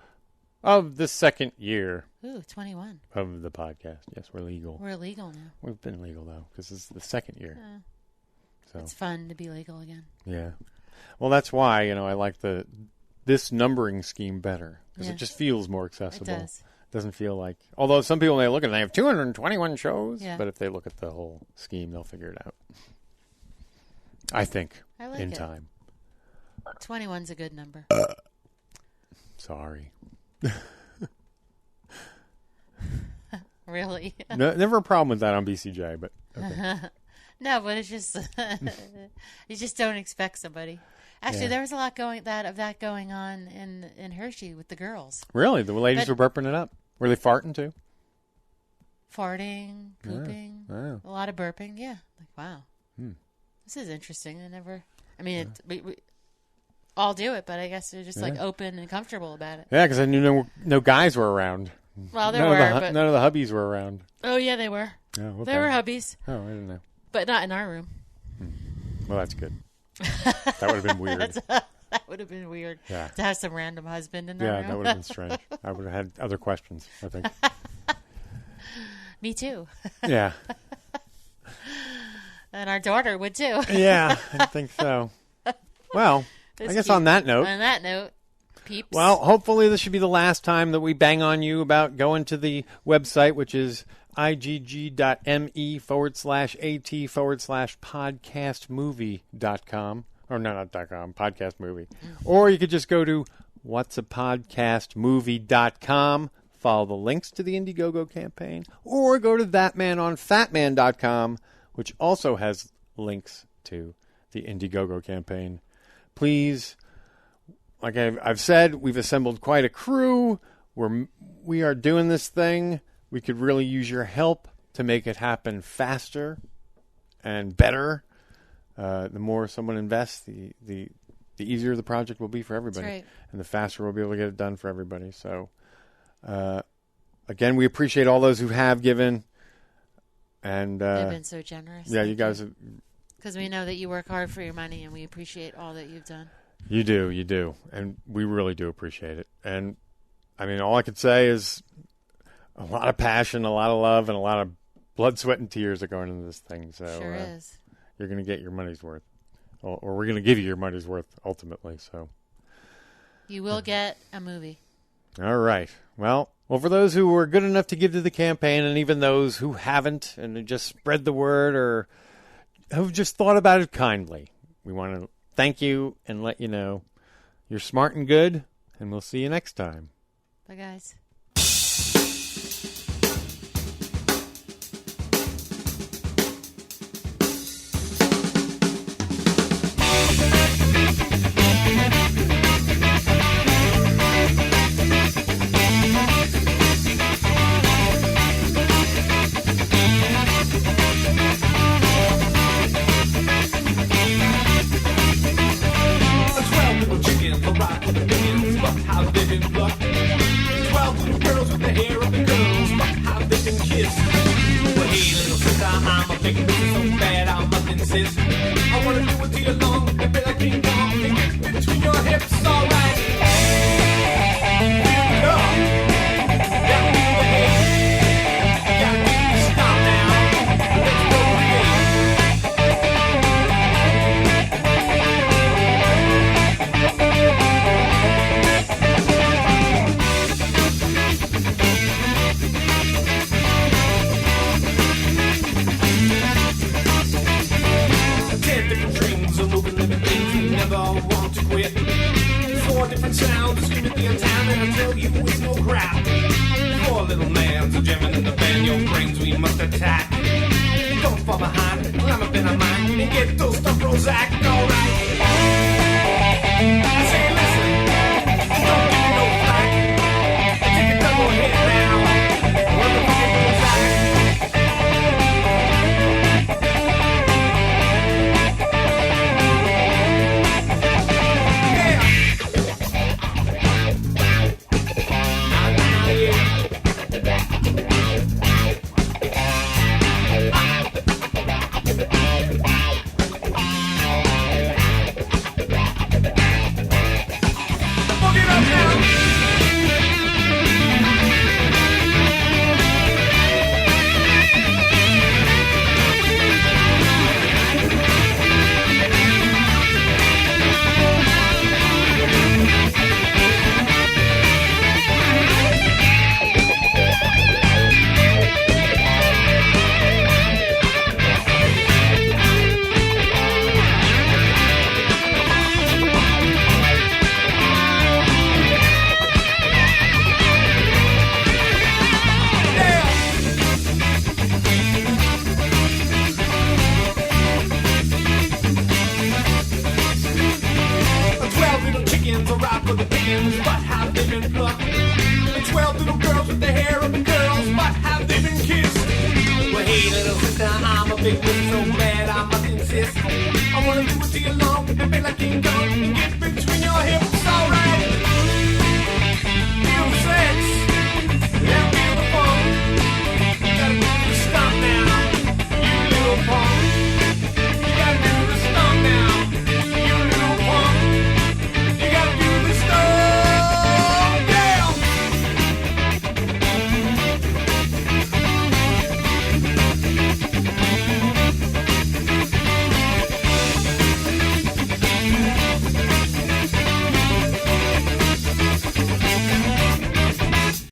of the second year. Ooh, 21. Of the podcast. Yes, we're legal. We're legal now. We've been legal, though, because it's the second year. So it's fun to be legal again. Yeah. Well, that's why, I like this numbering scheme better, because it just feels more accessible. It does. It doesn't feel like, although some people may look at it and they have 221 shows, yeah. But if they look at the whole scheme, they'll figure it out. I think. I like in it. Time. 21's a good number. Sorry. Really? No, never a problem with that on BCJ, but okay. No, but it's just you just don't expect somebody. Actually, there was a lot going on in Hershey with the girls. Really, the ladies were burping it up. Were they farting too? Farting, pooping, a lot of burping. Yeah, like wow. This is interesting. We all do it, but I guess they're just like open and comfortable about it. Yeah, because I knew no guys were around. Well, none of the hubbies were around. Oh yeah, they were. Oh, okay. They were hubbies. Oh, I didn't know. But not in our room. Well, that's good. That would have been weird. That would have been weird to have some random husband in our room. Yeah, that would have been strange. I would have had other questions, I think. Me too. Yeah. And our daughter would too. Yeah, I think so. Well, I guess cute. On that note, peeps. Well, hopefully this should be the last time that we bang on you about going to the website, which is igg.me/at/podcastmovie.com. Or no, not .com, podcast movie. Or you could just go to whatsapodcastmovie.com, follow the links to the Indiegogo campaign, or go to ThatMan on Fatman.com, which also has links to the Indiegogo campaign. Please, like I've said, we've assembled quite a crew. We are doing this thing. We could really use your help to make it happen faster and better. The more someone invests, the easier the project will be for everybody. That's right. And the faster we'll be able to get it done for everybody. So, again, we appreciate all those who have given. And they've been so generous. Yeah, you guys have. Because we know that you work hard for your money, and we appreciate all that you've done. You do. And we really do appreciate it. And, all I could say is a lot of passion, a lot of love, and a lot of blood, sweat, and tears are going into this thing. So sure is. You're going to get your money's worth. Or we're going to give you your money's worth, ultimately. So you will get a movie. All right. Well, for those who were good enough to give to the campaign, and even those who haven't and just spread the word or who've just thought about it kindly, we want to thank you and let you know you're smart and good, and we'll see you next time. Bye, guys. Chickens, a rock with opinions. sound, screaming through your town, and I tell you it's no crap. Poor little man, so jamming in the band, your brains we must attack. Don't fall behind, climb up in our mind, and get those stuff Prozac, alright. I say listen, don't give me no flack. Take a double hit now, what the fuck is Prozac?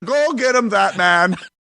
Go get him, ThatMan.